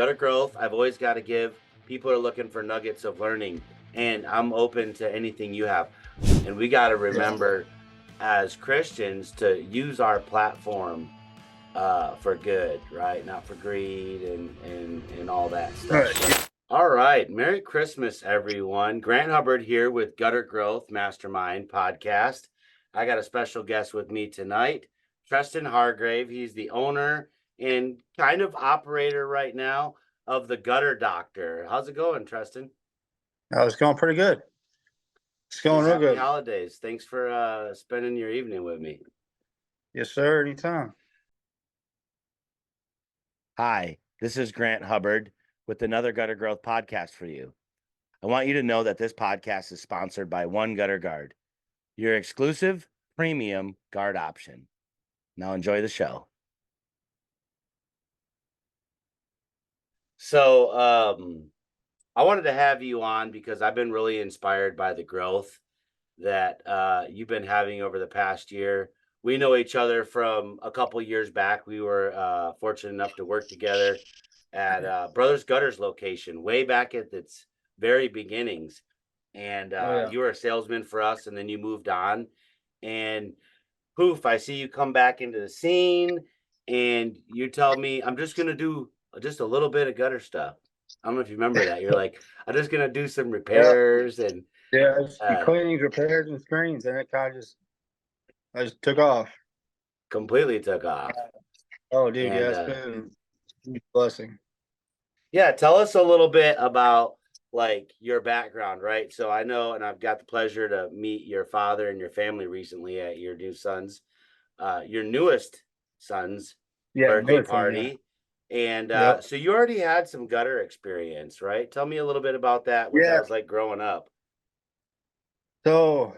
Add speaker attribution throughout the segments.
Speaker 1: gutter growth. I've always got to give. People are looking for nuggets of learning, and I'm open to anything you have. And we got to remember as Christians to use our platform for good, right? Not for greed and all that stuff. All right. Merry Christmas, everyone. Grant Hubbard here with Gutter Growth Mastermind podcast. I got a special guest with me tonight, Treston Hardgrave. He's the owner and kind of operator right now of the Gutter Doctor. How's it going, Treston?
Speaker 2: Oh, it's going pretty good. It's going real good.
Speaker 1: Happy holidays. Thanks for spending your evening with me.
Speaker 2: Yes, sir. Anytime.
Speaker 1: Hi, this is Grant Hubbard with another Gutter Growth podcast for you. I want you to know that this podcast is sponsored by One Gutter Guard, your exclusive premium guard option. Now enjoy the show. So I wanted to have you on because I've been really inspired by the growth that you've been having over the past year. We know each other from a couple years back. We were fortunate enough to work together at Brothers Gutters location way back at its very beginnings. And you were a salesman for us, and then you moved on. And poof, I see you come back into the scene, and you tell me, I'm just going to do just a little bit of gutter stuff. I don't know if you remember that. You're like, I'm just going to do some repairs and
Speaker 2: cleanings, repairs, and screens, and it kind of just took off.
Speaker 1: Completely took off.
Speaker 2: Oh, dude, it's been a huge blessing.
Speaker 1: Yeah, tell us a little bit about like your background, right? So I know, and I've got the pleasure to meet your father and your family recently at your your newest son's birthday party. And so you already had some gutter experience, right? Tell me a little bit about that, what that was like growing up.
Speaker 2: So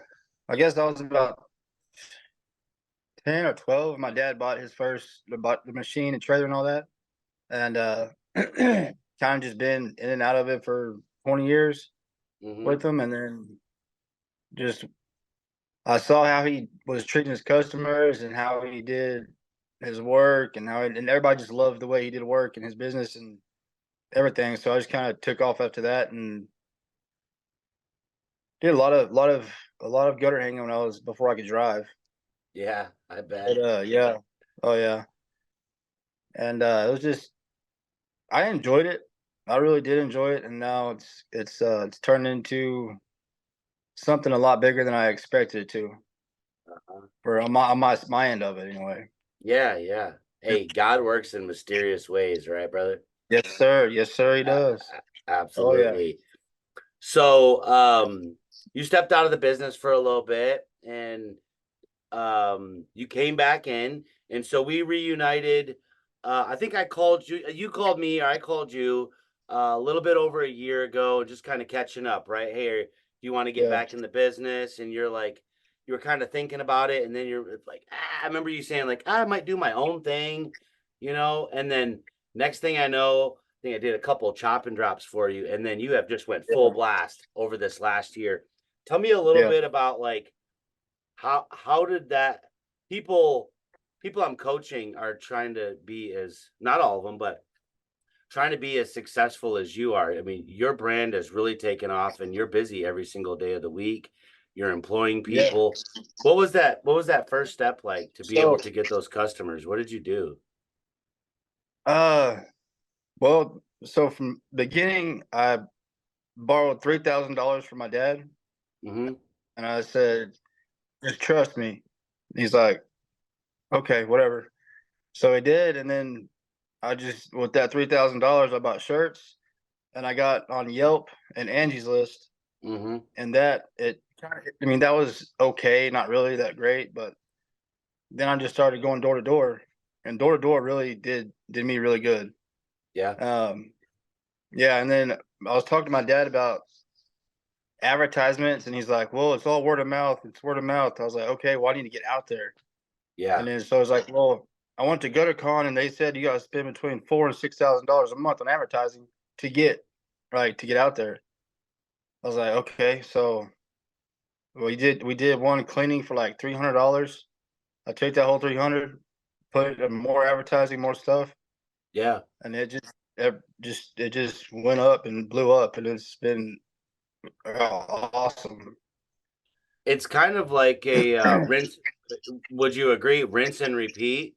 Speaker 2: I guess I was about 10 or 12. My dad bought the machine and trailer and all that. And kind of just been in and out of it for 20 years with him. And then just I saw how he was treating his customers and how he did his work and and everybody just loved the way he did work and his business and everything. So I just kind of took off after that and did a lot of gutter hanging before I could drive.
Speaker 1: Yeah, I bet.
Speaker 2: But, oh yeah. And it was just I enjoyed it. I really did enjoy it, and now it's turned into something a lot bigger than I expected it to. For on my end of it, anyway.
Speaker 1: Yeah. Hey, God works in mysterious ways, right, brother?
Speaker 2: Yes, sir. Yes, sir. He does.
Speaker 1: Absolutely. Oh, yeah. So, you stepped out of the business for a little bit, and you came back in, and so we reunited. I think I called you. You called me, or I called you a little bit over a year ago, just kind of catching up, right? Hey, do you want to get back in the business? And you're like, you were kind of thinking about it, and then you're like, I remember you saying like, I might do my own thing, and then next thing I know, I think I did a couple of chop and drops for you, and then you have just went full blast over this last year. Tell me a little bit about like how did that people I'm coaching are trying to be as, not all of them, but trying to be as successful as you are. I mean, your brand has really taken off and you're busy every single day of the week. You're employing people. What was that first step like to be able to get those customers? What did you do?
Speaker 2: Well, so from the beginning, I borrowed $3,000 from my dad. And I said, just trust me. He's like, okay, whatever. So he did. And then I just, with that $3,000, I bought shirts and I got on Yelp and Angie's List. And that was okay. Not really that great, but then I just started going door to door, and door to door really did me really good.
Speaker 1: Yeah.
Speaker 2: And then I was talking to my dad about advertisements, and he's like, well, it's all word of mouth. It's word of mouth. I was like, okay, well, I need to get out there.
Speaker 1: Yeah.
Speaker 2: And then so I was like, well, I went to GutterCon, and they said you got to spend between $4,000 and $6,000 a month on advertising to get out there. I was like, okay, so we did one cleaning for like $300. I took that whole $300, put it in more advertising, more stuff.
Speaker 1: Yeah.
Speaker 2: And it just it just went up and blew up, and it's been awesome.
Speaker 1: It's kind of like a rinse. Would you agree? Rinse and repeat.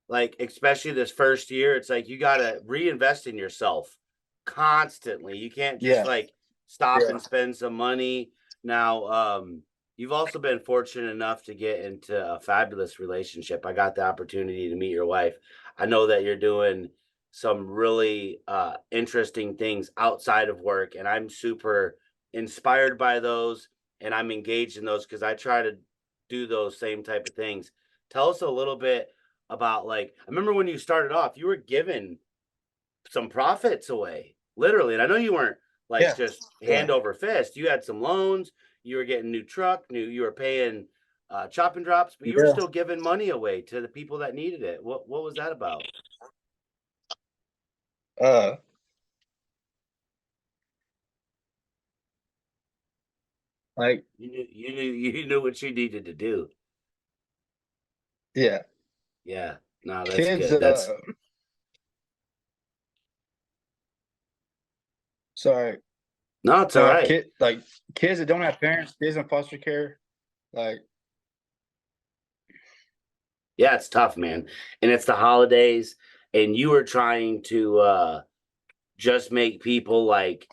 Speaker 1: Like, especially this first year, it's like you got to reinvest in yourself constantly. You can't just
Speaker 2: Yeah,
Speaker 1: like stop
Speaker 2: yeah,
Speaker 1: and spend some money. Now, you've also been fortunate enough to get into a fabulous relationship. I got the opportunity to meet your wife. I know that you're doing some really interesting things outside of work, and I'm super inspired by those, and I'm engaged in those because I try to do those same type of things. Tell us a little bit about, like, I remember when you started off, you were giving some profits away, literally. And I know you weren't like
Speaker 2: yeah,
Speaker 1: just
Speaker 2: yeah,
Speaker 1: hand over fist. You had some loans, you were getting new truck, you were paying chop and drops, but you were
Speaker 2: yeah.
Speaker 1: still giving money away to the people that needed it. What was that about?
Speaker 2: Uh, like,
Speaker 1: You knew what you needed to do.
Speaker 2: yeah,
Speaker 1: Yeah. No, that's
Speaker 2: kids.
Speaker 1: good. That's
Speaker 2: Sorry,
Speaker 1: no, it's all right.
Speaker 2: kids that don't have parents, kids in foster care. Like,
Speaker 1: Yeah, it's tough, man. And it's the holidays, and you were trying to just make people like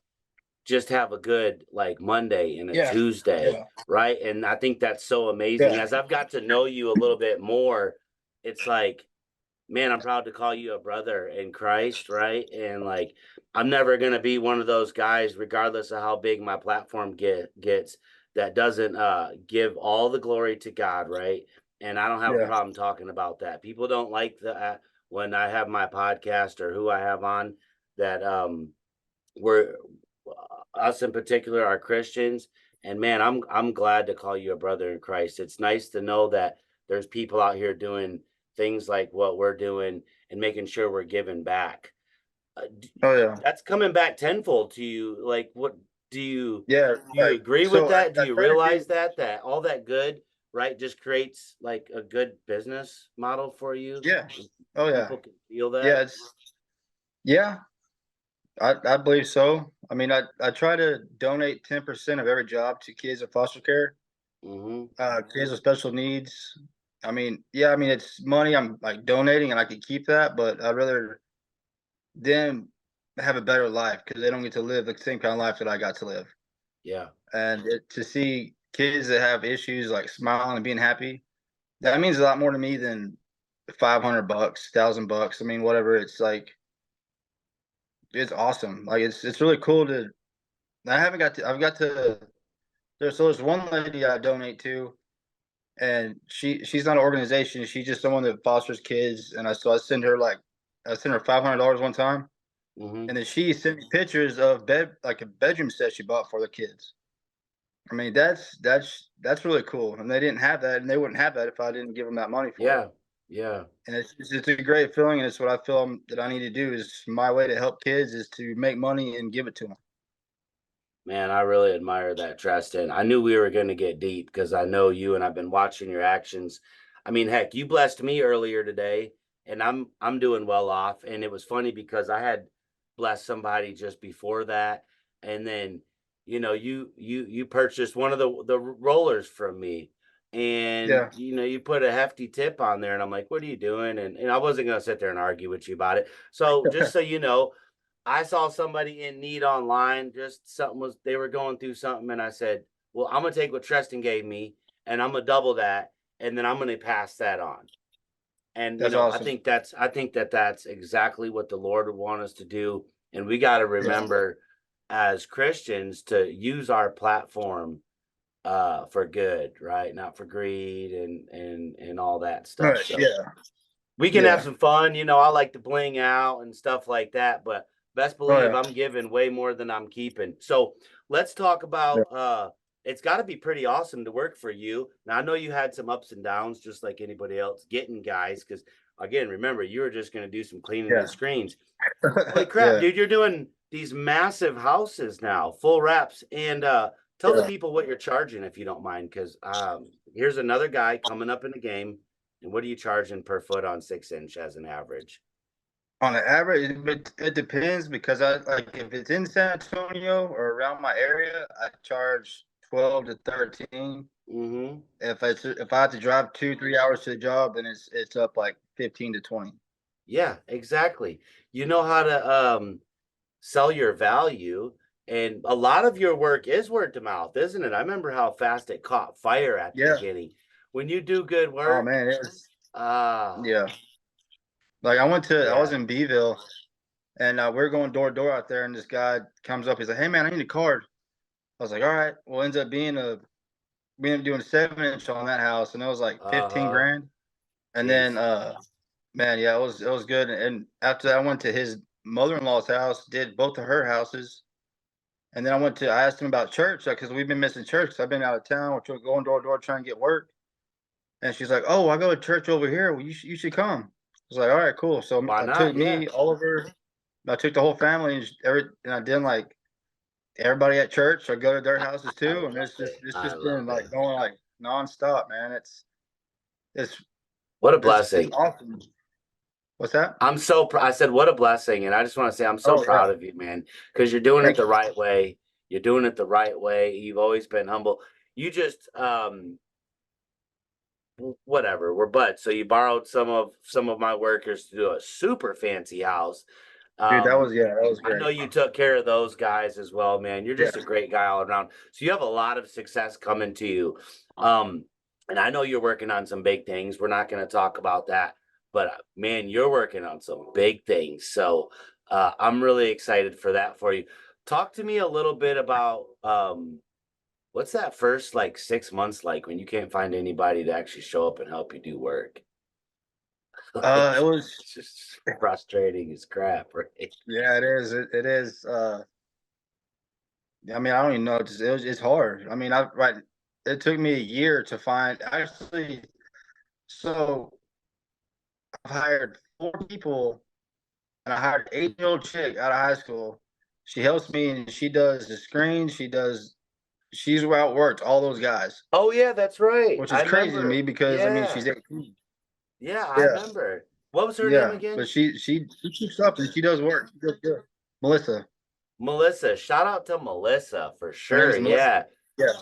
Speaker 1: just have a good like Monday and a
Speaker 2: yeah,
Speaker 1: Tuesday,
Speaker 2: yeah,
Speaker 1: right? And I think that's so amazing.
Speaker 2: yeah.
Speaker 1: As I've got to know you a little bit more, it's like, man, I'm proud to call you a brother in Christ, right? And like, I'm never gonna be one of those guys, regardless of how big my platform gets, that doesn't give all the glory to God, right? And I don't have a
Speaker 2: Yeah.
Speaker 1: problem talking about that. People don't like the when I have my podcast or who I have on that we're us in particular are Christians, and man, I'm glad to call you a brother in Christ. It's nice to know that there's people out here doing things like what we're doing and making sure we're giving back.
Speaker 2: Oh yeah.
Speaker 1: That's coming back tenfold to you. Like, what do you
Speaker 2: Yeah.
Speaker 1: do you agree with
Speaker 2: So
Speaker 1: that? Do
Speaker 2: I
Speaker 1: you
Speaker 2: try to
Speaker 1: realize
Speaker 2: do.
Speaker 1: that all that good, right, just creates like a good business model for you?
Speaker 2: Yeah. Oh yeah.
Speaker 1: People can feel
Speaker 2: Yeah.
Speaker 1: that.
Speaker 2: Yeah. I believe so. I mean, I try to donate 10% of every job to kids in foster care,
Speaker 1: Mm-hmm.
Speaker 2: kids with special needs. I mean, yeah. I mean, it's money I'm like donating, and I could keep that, but I'd rather them have a better life because they don't get to live the same kind of life that I got to live.
Speaker 1: Yeah.
Speaker 2: And to see kids that have issues like smiling and being happy, that means a lot more to me than $500, $1,000. I mean, whatever. It's like it's awesome. Like it's really cool to. I haven't got to. I've got to. There's one lady I donate to, and she's not an organization. She's just someone that fosters kids, and I send her I sent her $500 one time,
Speaker 1: Mm-hmm.
Speaker 2: and then she sent me pictures of a bedroom set she bought for the kids. I mean, that's really cool, and they didn't have that, and they wouldn't have that if I didn't give them that money for it.
Speaker 1: Yeah. Yeah.
Speaker 2: And it's a great feeling, and it's what I feel that I need to do. Is my way to help kids is to make money and give it to them.
Speaker 1: Man, I really admire that, Treston. I knew we were going to get deep because I know you and I've been watching your actions. I mean, heck, you blessed me earlier today, and I'm doing well off. And it was funny because I had blessed somebody just before that, and then you purchased one of the rollers from me, and
Speaker 2: Yeah,
Speaker 1: you put a hefty tip on there, and I'm like, what are you doing? And I wasn't going to sit there and argue with you about it. So just so you know, I saw somebody in need online, just something was they were going through something, and I said, well, I'm gonna take what Treston gave me and I'm gonna double that, and then I'm gonna pass that on. And
Speaker 2: that's
Speaker 1: I
Speaker 2: awesome.
Speaker 1: think that's exactly what the Lord would want us to do. And we got to
Speaker 2: Yeah,
Speaker 1: remember as Christians to use our platform for good, right? Not for greed and all that stuff.
Speaker 2: right.
Speaker 1: So
Speaker 2: Yeah,
Speaker 1: we can have
Speaker 2: yeah.
Speaker 1: some fun. I like to bling out and stuff like that, but best
Speaker 2: Oh
Speaker 1: believe
Speaker 2: yeah,
Speaker 1: I'm giving way more than I'm keeping. So let's talk
Speaker 2: yeah,
Speaker 1: about it's got to be pretty awesome to work for you. Now I know you had some ups and downs just like anybody else getting guys cuz again, remember you were just going to do some cleaning and
Speaker 2: yeah,
Speaker 1: screens. Holy crap,
Speaker 2: yeah,
Speaker 1: dude, you're doing these massive houses now, full reps, and tell the
Speaker 2: yeah.
Speaker 1: people what you're charging if you don't mind cuz here's another guy coming up in the game, and what are you charging per foot on 6 inch as an average?
Speaker 2: On the average, it depends because I like if it's in San Antonio or around my area, I charge 12 to 13.
Speaker 1: Mm-hmm.
Speaker 2: If I have to drive 2 3 hours to the job, then it's up like 15 to 20.
Speaker 1: Yeah, exactly. You know how to sell your value, and a lot of your work is word to mouth, isn't it? I remember how fast it caught fire at the
Speaker 2: Yeah.
Speaker 1: beginning. When you do good
Speaker 2: Oh
Speaker 1: work,
Speaker 2: man, it was
Speaker 1: ah,
Speaker 2: yeah. Like I was
Speaker 1: yeah,
Speaker 2: in Beeville, and we are going door to door out there, and this guy comes up. He's like, "Hey man, I need a card." I was like, "All right." Well, ends up being we ended up doing 7 inch on that house, and it was like 15
Speaker 1: uh-huh,
Speaker 2: grand. And then
Speaker 1: jeez,
Speaker 2: man, yeah, it was good. And after that, I went to his mother-in-law's house, did both of her houses, and then I asked him about church because we've been missing church. 'Cause I've been out of town, we're going door to door trying to get work. And she's like, "Oh, I go to church over here. Well, you should come." I was like, "All right, cool." So
Speaker 1: why
Speaker 2: I took
Speaker 1: not? Yeah,
Speaker 2: me, Oliver, I took the whole family, and I did like everybody at church. I go to their houses
Speaker 1: I
Speaker 2: too, and
Speaker 1: love it.
Speaker 2: it's
Speaker 1: I
Speaker 2: just been
Speaker 1: love
Speaker 2: like
Speaker 1: it.
Speaker 2: going like nonstop, man. It's
Speaker 1: What a
Speaker 2: it's
Speaker 1: blessing.
Speaker 2: awesome. What's that?
Speaker 1: I said, what a blessing. And I just want to say, I'm so
Speaker 2: Oh yeah,
Speaker 1: proud of you, man, because you're doing it
Speaker 2: thank
Speaker 1: the
Speaker 2: you.
Speaker 1: right way. You're doing it the right way. You've always been humble. You just, whatever, we're buds. So you borrowed some of my workers to do a super fancy house.
Speaker 2: Dude,
Speaker 1: Um,
Speaker 2: that was
Speaker 1: I
Speaker 2: great.
Speaker 1: know you took care of those guys as well, man. You're
Speaker 2: Yeah.
Speaker 1: just a great guy all around. So you have a lot of success coming to you. Um, and I know you're working on some big things. We're not going to talk about that, but man, you're working on some big things. So I'm really excited for that for you. Talk to me a little bit about what's that first like 6 months like when you can't find anybody to actually show up and help you do work?
Speaker 2: It
Speaker 1: Like
Speaker 2: was
Speaker 1: it's just frustrating as crap, right?
Speaker 2: yeah, it is. It is. I mean, I don't even know. It's hard. I mean, I right. It took me a year to find actually. So I've hired 4 people, and I hired an 8-year-old chick out of high school. She helps me, and she does the screen. She's outworked all those guys,
Speaker 1: Oh yeah, that's right.
Speaker 2: which is
Speaker 1: I
Speaker 2: crazy to me
Speaker 1: remember.
Speaker 2: because I mean
Speaker 1: Yeah.
Speaker 2: she's 18.
Speaker 1: Yeah, I
Speaker 2: Yeah,
Speaker 1: remember. What was her name
Speaker 2: yeah, but
Speaker 1: again?
Speaker 2: she keeps up and she does work. She does good. Melissa,
Speaker 1: Melissa. Shout out to Melissa for
Speaker 2: her name
Speaker 1: sure.
Speaker 2: is Melissa.
Speaker 1: Yeah.
Speaker 2: Yeah,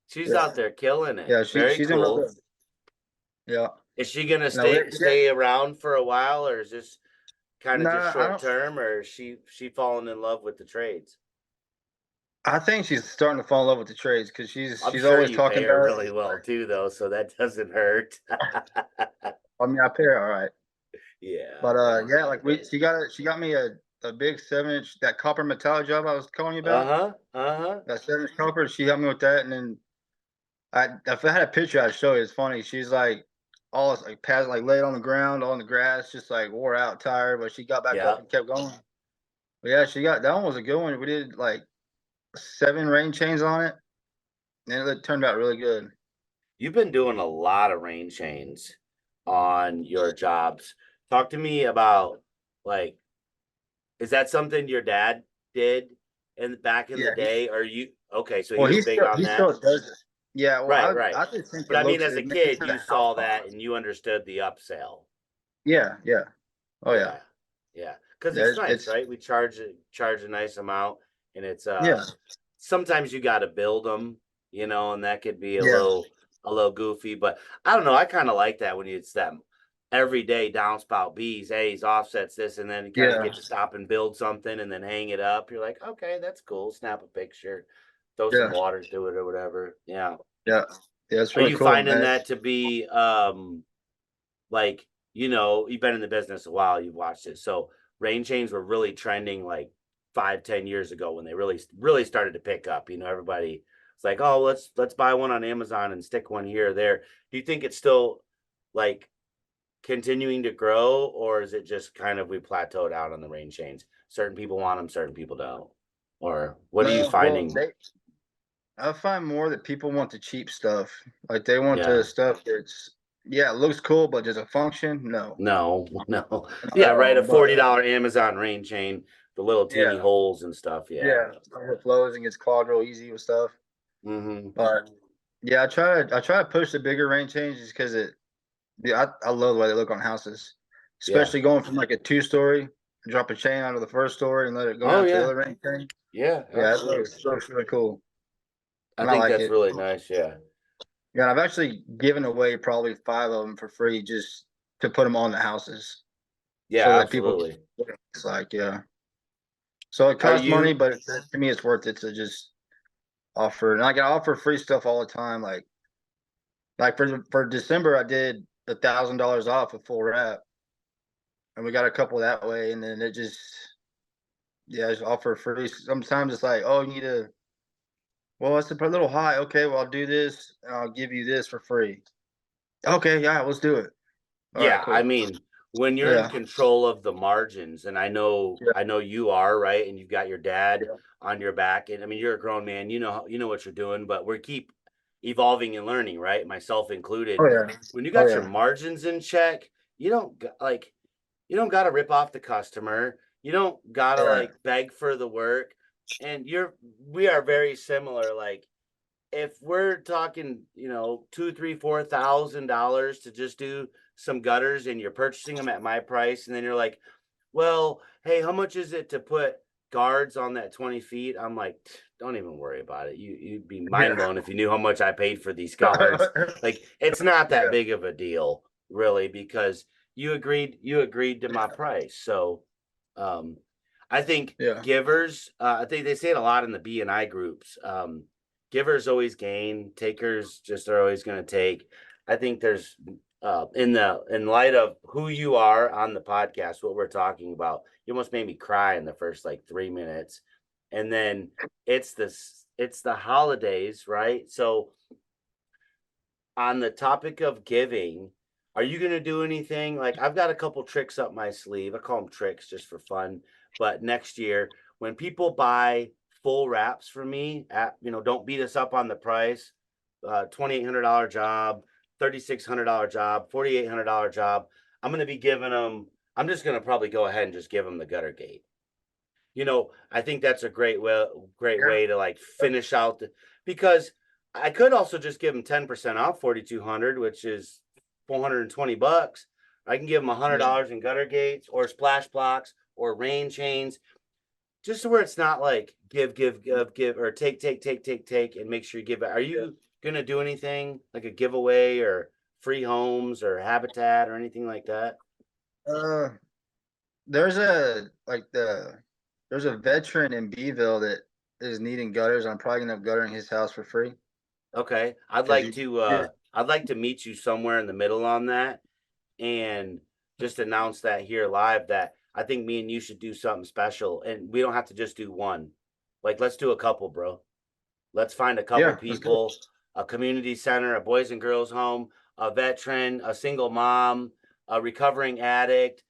Speaker 1: She's
Speaker 2: yeah,
Speaker 1: out there killing it.
Speaker 2: yeah.
Speaker 1: Very
Speaker 2: She's in real
Speaker 1: cool.
Speaker 2: good. Yeah.
Speaker 1: Is she gonna
Speaker 2: No,
Speaker 1: stay around for a while, or is this kind of just
Speaker 2: nah, I
Speaker 1: short
Speaker 2: don't.
Speaker 1: term, or is she falling in love with the trades?
Speaker 2: I think she's starting to fall in love with the trades because
Speaker 1: I'm
Speaker 2: she's
Speaker 1: sure
Speaker 2: always
Speaker 1: you pay
Speaker 2: talking
Speaker 1: her
Speaker 2: about.
Speaker 1: really well too, though, so that doesn't hurt.
Speaker 2: I mean, I pay her all right,
Speaker 1: Yeah,
Speaker 2: but
Speaker 1: that's
Speaker 2: yeah, like
Speaker 1: good.
Speaker 2: she got me a big 7 inch that copper metallic job I was calling you about.
Speaker 1: Uh-huh. Uh-huh.
Speaker 2: That 7 inch copper, she helped me with that, and then if I had a picture, I'd show you. It's funny. She's like all like passed, like laid on the ground on the grass, just like wore out, tired, but she got back up
Speaker 1: Yeah.
Speaker 2: and kept going. But yeah, she got that one was a good one. We did like 7 rain chains on it, and it turned out really good.
Speaker 1: You've been doing a lot of rain chains on your jobs. Talk to me about like, is that something your dad did in back in the
Speaker 2: Yeah, he,
Speaker 1: day? Or you okay, so
Speaker 2: well,
Speaker 1: he was big on
Speaker 2: he
Speaker 1: that?
Speaker 2: still does it. Yeah, well,
Speaker 1: Right, right.
Speaker 2: I just think
Speaker 1: But I mean, as a
Speaker 2: it makes
Speaker 1: kid,
Speaker 2: the
Speaker 1: you
Speaker 2: house
Speaker 1: saw that
Speaker 2: pop.
Speaker 1: and you understood the upsell.
Speaker 2: Yeah, yeah, oh yeah,
Speaker 1: Yeah. Yeah. Because
Speaker 2: yeah.
Speaker 1: it's nice,
Speaker 2: It's
Speaker 1: right? We charge a nice amount, and it's
Speaker 2: yeah,
Speaker 1: sometimes you got to build them, and that could be a
Speaker 2: yeah,
Speaker 1: little goofy, but I don't know, I kind of like that when it's that everyday downspout B's, A's, offsets, this, and then you kind of
Speaker 2: yeah,
Speaker 1: get to stop and build something and then hang it up. You're like, okay, that's cool. Snap a picture, throw some
Speaker 2: yeah,
Speaker 1: water through it or whatever. Yeah.
Speaker 2: yeah, yeah. It's
Speaker 1: Are
Speaker 2: really
Speaker 1: you
Speaker 2: cool,
Speaker 1: finding
Speaker 2: man.
Speaker 1: that to be like, you've been in the business a while, you've watched it. So rain chains were really trending like 5, 10 years ago when they really started to pick up. Everybody it's like, oh, let's buy one on Amazon and stick one here or there. Do you think it's still like continuing to grow, or is it just kind of we plateaued out on the rain chains? Certain people want them, certain people don't. Or what are you
Speaker 2: No, well,
Speaker 1: finding?
Speaker 2: I find more that people want the cheap stuff. Like they want the
Speaker 1: Yeah.
Speaker 2: stuff that's yeah, it looks cool, but does it function? No,
Speaker 1: No, no.
Speaker 2: not
Speaker 1: Yeah,
Speaker 2: at
Speaker 1: right. A
Speaker 2: all.
Speaker 1: $40 Amazon rain chain, the little teeny
Speaker 2: Yeah,
Speaker 1: holes and stuff. Yeah.
Speaker 2: yeah, overflows and gets clogged real easy with stuff.
Speaker 1: Hmm.
Speaker 2: But yeah, I try to push the bigger range changes because yeah, I love the way they look on houses. especially going from like a 2-story, drop a chain out of the first story and let it go
Speaker 1: Oh
Speaker 2: down to the
Speaker 1: yeah.
Speaker 2: other ring chain.
Speaker 1: Yeah,
Speaker 2: Yeah,
Speaker 1: absolutely.
Speaker 2: it looks really cool,
Speaker 1: I
Speaker 2: and I
Speaker 1: think
Speaker 2: like
Speaker 1: that's
Speaker 2: it.
Speaker 1: really nice. Yeah.
Speaker 2: Yeah, I've actually given away probably 5 of them for free just to put them on the houses so
Speaker 1: Yeah,
Speaker 2: that people.
Speaker 1: absolutely.
Speaker 2: It's like, yeah. So it
Speaker 1: Are
Speaker 2: costs money,
Speaker 1: you?
Speaker 2: but to me, it's worth it to just offer. And I can offer free stuff all the time. Like for December, I did $1,000 off a full wrap, and we got a couple that way. And then it just, yeah, just offer free. Sometimes it's like, oh, you need a, well, it's a little high. Okay, well, I'll do this, and I'll give you this for free. Okay, yeah, let's do it. All right,
Speaker 1: Yeah, I
Speaker 2: cool.
Speaker 1: mean, when you're in
Speaker 2: Yeah,
Speaker 1: control of the margins, and
Speaker 2: yeah,
Speaker 1: I know you are, right? And you've got your dad
Speaker 2: yeah.
Speaker 1: on your back, and I mean, you're a grown man, you know what you're doing, but we keep evolving and learning, right? Myself included.
Speaker 2: Oh yeah,
Speaker 1: When you
Speaker 2: oh
Speaker 1: got your
Speaker 2: yeah,
Speaker 1: margins in check, you don't like you don't got to rip off the customer. You don't got to
Speaker 2: yeah,
Speaker 1: like beg for the work. And we are very similar. Like if we're talking, you know, $2, 3, $4,000 to just do some gutters and you're purchasing them at my price, and then you're like, well, hey, how much is it to put guards on that 20 feet? I'm like, don't even worry about it. You'd be mind
Speaker 2: yeah,
Speaker 1: blown if you knew how much I paid for these guards. Like it's not that
Speaker 2: yeah,
Speaker 1: big of a deal, really, because you agreed to my price. So um I think
Speaker 2: yeah.
Speaker 1: givers, I think they say it a lot in the B and I groups. Givers always gain, takers just are always going to take. I think there's in light of who you are on the podcast, what we're talking about, you almost made me cry in the first like 3 minutes. And then it's the holidays, right? So on the topic of giving, are you going to do anything? Like I've got a couple tricks up my sleeve. I call them tricks just for fun. But next year, when people buy full wraps from me, don't beat us up on the price. $2,800 job, $3,600 job, $4,800 job. I'm going to be giving them. I'm just going to probably go ahead and just give them the gutter gate. I think that's a great
Speaker 2: Yeah.
Speaker 1: way to like finish out because I could also just give them 10% off 4,200, which is $420. I can give them
Speaker 2: Yeah.
Speaker 1: $100 in gutter gates or splash blocks or rain chains, just to where it's not like give, or take, and make sure you give it. Are
Speaker 2: Yeah.
Speaker 1: you gonna do anything like a giveaway or free homes or habitat or anything like that?
Speaker 2: Uh, there's a there's a veteran in Beeville that is needing gutters. I'm probably gonna have guttering his house for free
Speaker 1: Okay.
Speaker 2: because he. Yeah.
Speaker 1: I'd like to meet you somewhere in the middle on that and just announce that here live that I think me and you should do something special, and we don't have to just do one. Like let's do a couple, bro. Let's find a couple
Speaker 2: Yeah. Let's go.
Speaker 1: people, a community center, a boys and girls home, a veteran, a single mom, a recovering addict,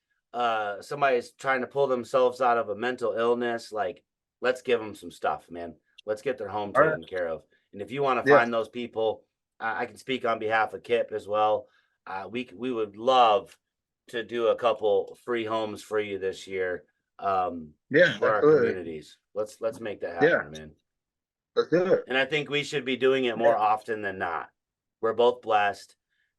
Speaker 1: somebody's trying to pull themselves out of a mental illness. Like, let's give them some stuff, man. Let's get their home
Speaker 2: All right.
Speaker 1: taken care of. And if you want to
Speaker 2: Yeah.
Speaker 1: find those people, I can speak on behalf of Kip as well. We would love to do a couple free homes for you this year,
Speaker 2: Yeah.
Speaker 1: for our
Speaker 2: Absolutely.
Speaker 1: communities. Let's make that
Speaker 2: Yeah.
Speaker 1: happen, man.
Speaker 2: Let's do it.
Speaker 1: And I think we should be doing it more
Speaker 2: Yeah.
Speaker 1: often than not. We're both blessed.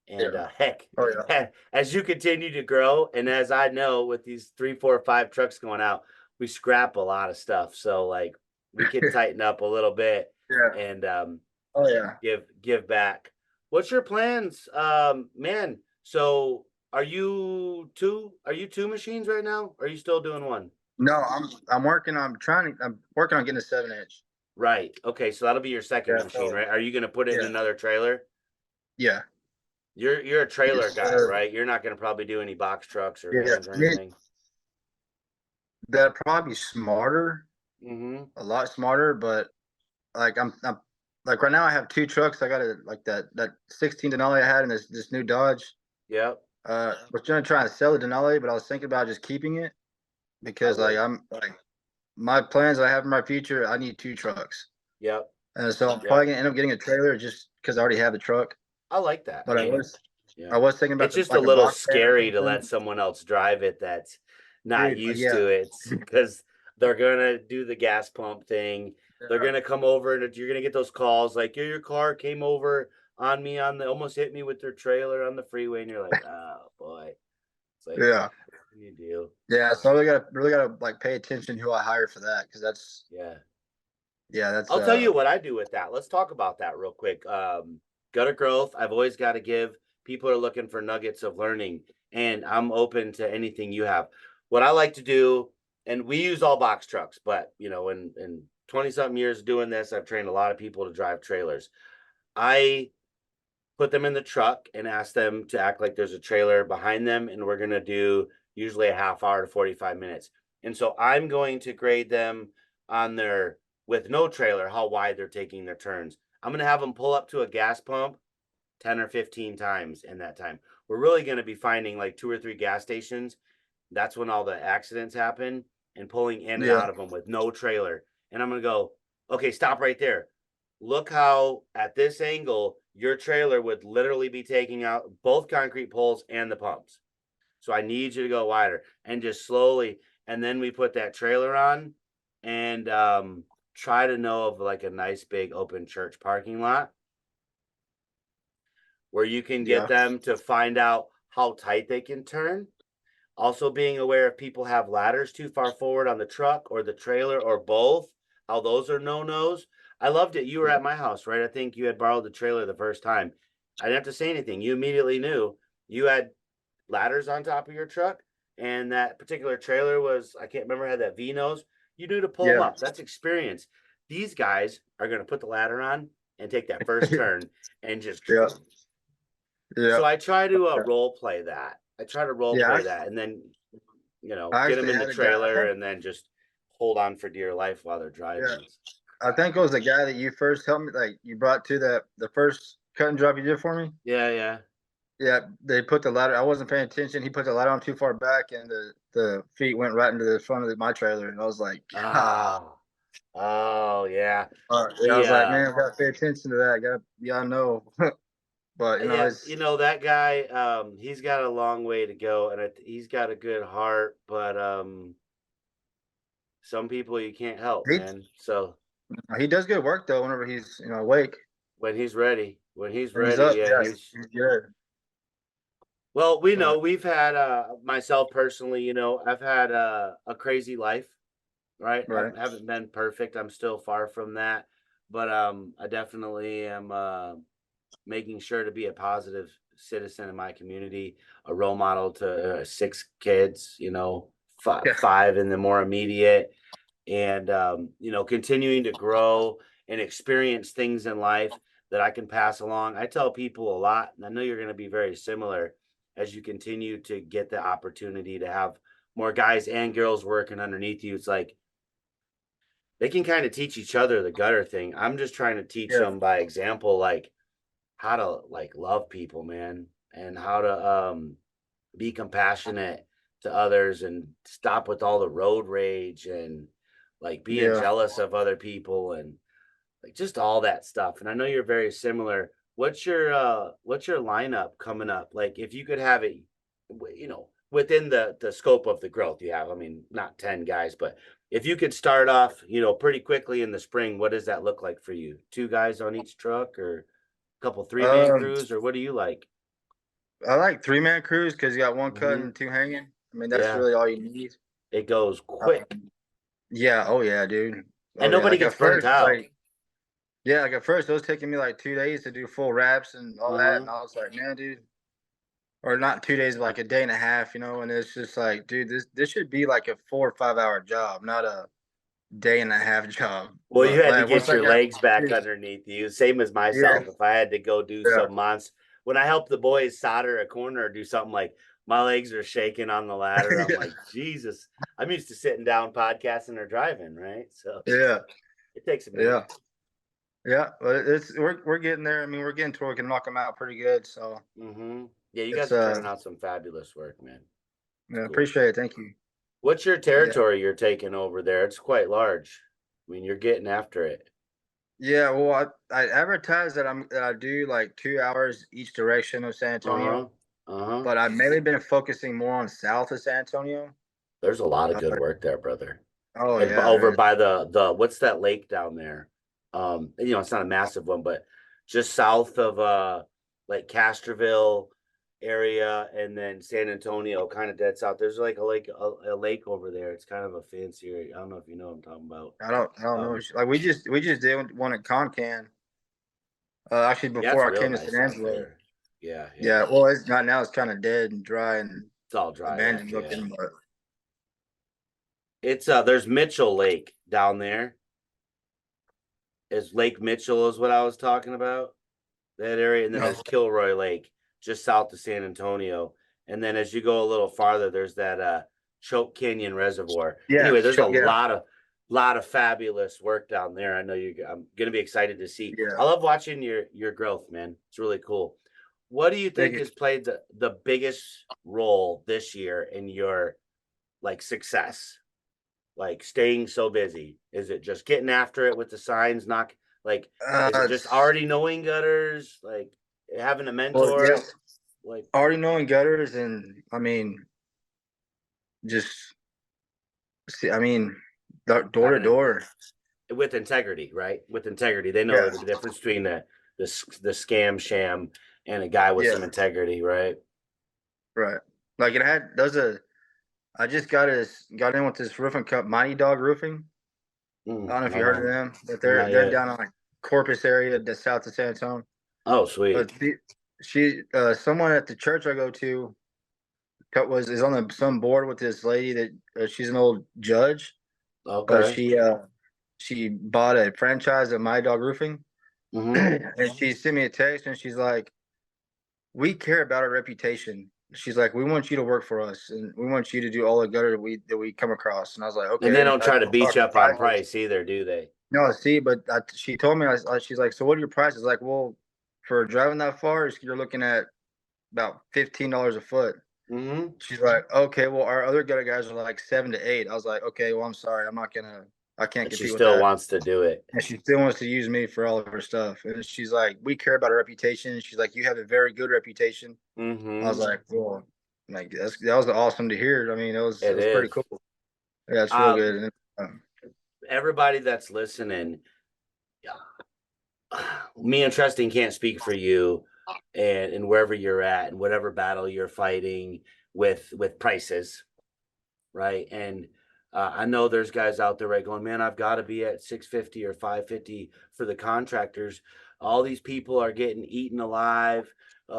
Speaker 1: And
Speaker 2: Yeah.
Speaker 1: heck,
Speaker 2: Oh yeah.
Speaker 1: as you continue to grow, and as I know with these 3, 4, 5 trucks going out, we scrap a lot of stuff. So like we can tighten up a little bit
Speaker 2: Yeah.
Speaker 1: and
Speaker 2: Oh yeah.
Speaker 1: give back. What's your plans, man? So are you two machines right now? Or are you still doing one?
Speaker 2: No, I'm working on getting a 7-inch.
Speaker 1: Right. Okay, so that'll be your second
Speaker 2: Yeah.
Speaker 1: machine,
Speaker 2: So
Speaker 1: right? Are you gonna put it in
Speaker 2: yeah.
Speaker 1: another trailer?
Speaker 2: Yeah.
Speaker 1: You're a trailer
Speaker 2: Yes,
Speaker 1: guy, right? You're not gonna probably do any box trucks or
Speaker 2: yeah.
Speaker 1: vans or anything.
Speaker 2: That'd probably be smarter,
Speaker 1: Mm-hmm.
Speaker 2: a lot smarter, but like I'm like right now I have 2 trucks. I got that 16 Denali I had in this new Dodge.
Speaker 1: Yep.
Speaker 2: Was gonna try and sell the Denali, but I was thinking about just keeping it
Speaker 1: I
Speaker 2: because
Speaker 1: would.
Speaker 2: I'm like my plans I have in my future, I need 2 trucks.
Speaker 1: Yep.
Speaker 2: And so I'm
Speaker 1: Yep.
Speaker 2: probably gonna end up getting a trailer just because I already have the truck.
Speaker 1: I like that. I
Speaker 2: But
Speaker 1: mean,
Speaker 2: I
Speaker 1: yeah.
Speaker 2: was thinking about
Speaker 1: It's
Speaker 2: the
Speaker 1: just a
Speaker 2: like a
Speaker 1: little
Speaker 2: box van or
Speaker 1: scary to let
Speaker 2: something.
Speaker 1: someone else drive it that's not
Speaker 2: Dude,
Speaker 1: used
Speaker 2: yeah.
Speaker 1: to it because they're gonna do the gas pump thing. They're
Speaker 2: Yeah.
Speaker 1: gonna come over and you're gonna get those calls like, "Yeah, your car came over on me almost hit me with their trailer on the freeway," and you're like, "Oh boy." like,
Speaker 2: Yeah.
Speaker 1: what you do?
Speaker 2: Yeah. So I really gotta like pay attention who I hire for that, because that's that's
Speaker 1: I'll tell you what I do with that. Let's talk about that real quick. Gutter growth. I've always got to give. People are looking for nuggets of learning, and I'm open to anything you have. What I like to do, and we use all box trucks, but you know, in 20 something years doing this, I've trained a lot of people to drive trailers. I put them in the truck and ask them to act like there's a trailer behind them, and we're gonna do usually a half hour to 45 minutes. And so I'm going to grade them on their with no trailer, how wide they're taking their turns. I'm gonna have them pull up to a gas pump 10 or 15 times in that time. We're really gonna be finding like 2 or 3 gas stations. That's when all the accidents happen, and pulling in and out of them with no trailer. And I'm gonna go, okay, stop right there. Look how at this angle your trailer would literally be taking out both concrete poles and the pumps. So I need you to go wider, and just slowly. And then we put that trailer on, and try to know of like a nice big open church parking lot where you can get them to find out how tight they can turn. Also being aware if people have ladders too far forward on the truck or the trailer or both, how those are no-nos. I loved it. You were at my house, right? I think you had borrowed the trailer the first time. I didn't have to say anything. You immediately knew you had ladders on top of your truck, and that particular trailer was, I can't remember, had that V nose. You knew to pull them up. That's experience. These guys are going to put the ladder on and take that first turn and just. So I try to role play that. I try to role play that, and then get them in the trailer, and then just hold on for dear life while they're driving.
Speaker 2: I think it was the guy that you first helped me, like you brought to the first cut and drop you did for me.
Speaker 1: Yeah.
Speaker 2: They put the ladder. I wasn't paying attention. He put the ladder on too far back, and the feet went right into the front of my trailer. And I was like,
Speaker 1: oh yeah.
Speaker 2: I was like, man, I gotta pay attention to that. Gotta know. But
Speaker 1: that guy, he's got a long way to go, and he's got a good heart, but some people you can't help, man. So
Speaker 2: he does good work though whenever he's awake.
Speaker 1: When he's ready, he's
Speaker 2: good.
Speaker 1: Well, we know we've had myself personally, I've had a crazy life, right? I haven't been perfect. I'm still far from that, but I definitely am making sure to be a positive citizen in my community, a role model to 6 kids, 5 in the more immediate, and continuing to grow and experience things in life that I can pass along. I tell people a lot, and I know you're going to be very similar as you continue to get the opportunity to have more guys and girls working underneath you. It's like they can kind of teach each other the gutter thing. I'm just trying to teach them by example, like how to like love people, man, and how to be compassionate to others, and stop with all the road rage and like being jealous of other people, and like just all that stuff. And I know you're very similar. What's your lineup coming up? Like if you could have it, within the scope of the growth you have, I mean, not 10 guys, but if you could start off, pretty quickly in the spring, what does that look like for you? 2 guys on each truck, or a couple 3-man crews, or what do you like?
Speaker 2: I like 3-man crews because you got 1 cut and 2 hanging. I mean, that's really all you need.
Speaker 1: It goes quick.
Speaker 2: Oh yeah, dude.
Speaker 1: And nobody gets burnt out.
Speaker 2: Like at first, it was taking me like 2 days to do full wraps and all that, and I was like, man, dude, or not 2 days, but like a day and a half, and it's just like, dude, this should be like a 4 or 5 hour job, not a day and a half job.
Speaker 1: Well, you had to get your legs back underneath you, same as myself. If I had to go do some months, when I help the boys solder a corner or do something, like my legs are shaking on the ladder. I'm like, Jesus, I'm used to sitting down podcasting or driving, right? So it takes a minute.
Speaker 2: But we're getting there. I mean, we're getting to where we can knock them out pretty good. So
Speaker 1: yeah, you guys are turning out some fabulous work, man.
Speaker 2: Yeah, cool. Appreciate it. Thank you.
Speaker 1: What's your territory you're taking over there? It's quite large. I mean, you're getting after it.
Speaker 2: Yeah, well, I advertise that I do like 2 hours each direction of San Antonio. But I've mainly been focusing more on south of San Antonio.
Speaker 1: There's a lot of good work there, brother.
Speaker 2: Oh,
Speaker 1: and over by the what's that lake down there? It's not a massive one, but just south of like Castroville, area, and then San Antonio kind of dead south. There's like a lake over there. It's kind of a fancy area. I don't know if you know what I'm talking about.
Speaker 2: I don't know. Like we just did one at Concan. Actually,
Speaker 1: Yeah, it's
Speaker 2: before I
Speaker 1: real
Speaker 2: came to
Speaker 1: nice
Speaker 2: San
Speaker 1: out
Speaker 2: Angelo.
Speaker 1: there. Yeah.
Speaker 2: Yeah. Well, it's not now. It's kind of dead and dry and
Speaker 1: It's all dried up.
Speaker 2: abandoned
Speaker 1: Yeah.
Speaker 2: looking. But
Speaker 1: It's there's Mitchell Lake down there. Is Lake Mitchell is what I was talking about. That area, and then there's Kilroy Lake just south of San Antonio. And then as you go a little farther, there's that Choke Canyon Reservoir.
Speaker 2: yeah.
Speaker 1: Anyway, there's a
Speaker 2: yeah.
Speaker 1: lot of fabulous work down there. I know I'm gonna be excited to see.
Speaker 2: Yeah.
Speaker 1: I love watching your growth, man. It's really cool. What do you think has played the biggest role this year in your like success? Like staying so busy? Is it just getting after it with the signs, not like is it just already knowing gutters, like having a
Speaker 2: Well,
Speaker 1: mentor?
Speaker 2: yeah.
Speaker 1: Like
Speaker 2: Already knowing gutters, and I mean, just see. I mean, door to door.
Speaker 1: With integrity, right? With integrity. They know
Speaker 2: Yeah.
Speaker 1: the difference between the scam sham and a guy with
Speaker 2: Yeah.
Speaker 1: some integrity, right?
Speaker 2: Right. Like it had I just got in with this roofing company, Mighty Dog Roofing. I don't know if you heard of them, but they're down on like Corpus area, the south of San Antonio.
Speaker 1: Oh, sweet.
Speaker 2: But she someone at the church I go to is on some board with this lady that she's an old judge.
Speaker 1: Okay.
Speaker 2: She bought a franchise of My Dog Roofing, and she sent me a text, and she's like, "We care about our reputation." She's like, "We want you to work for us, and we want you to do all the gutter that we come across." And I was like, "Okay."
Speaker 1: And they don't try to beat you up on price either, do they?
Speaker 2: No, see, but she told me, she's like, "So what are your prices?" Like, well, for driving that far, you're looking at about $15 a foot. She's like, "Okay, well, our other gutter guys are like 7 to 8." I was like, "Okay, well, I'm sorry, I can't compete with that." She
Speaker 1: still wants to do it,
Speaker 2: and she still wants to use me for all of her stuff. And she's like, "We care about our reputation." She's like, "You have a very good reputation." I was like, "Well, like that was awesome to hear." I mean, it was pretty cool. Yeah, it's real good.
Speaker 1: Everybody that's listening, me and Treston can't speak for you, and wherever you're at and whatever battle you're fighting with prices, right? And I know there's guys out there, right, going, man, I've got to be at 650 or 550 for the contractors. All these people are getting eaten alive.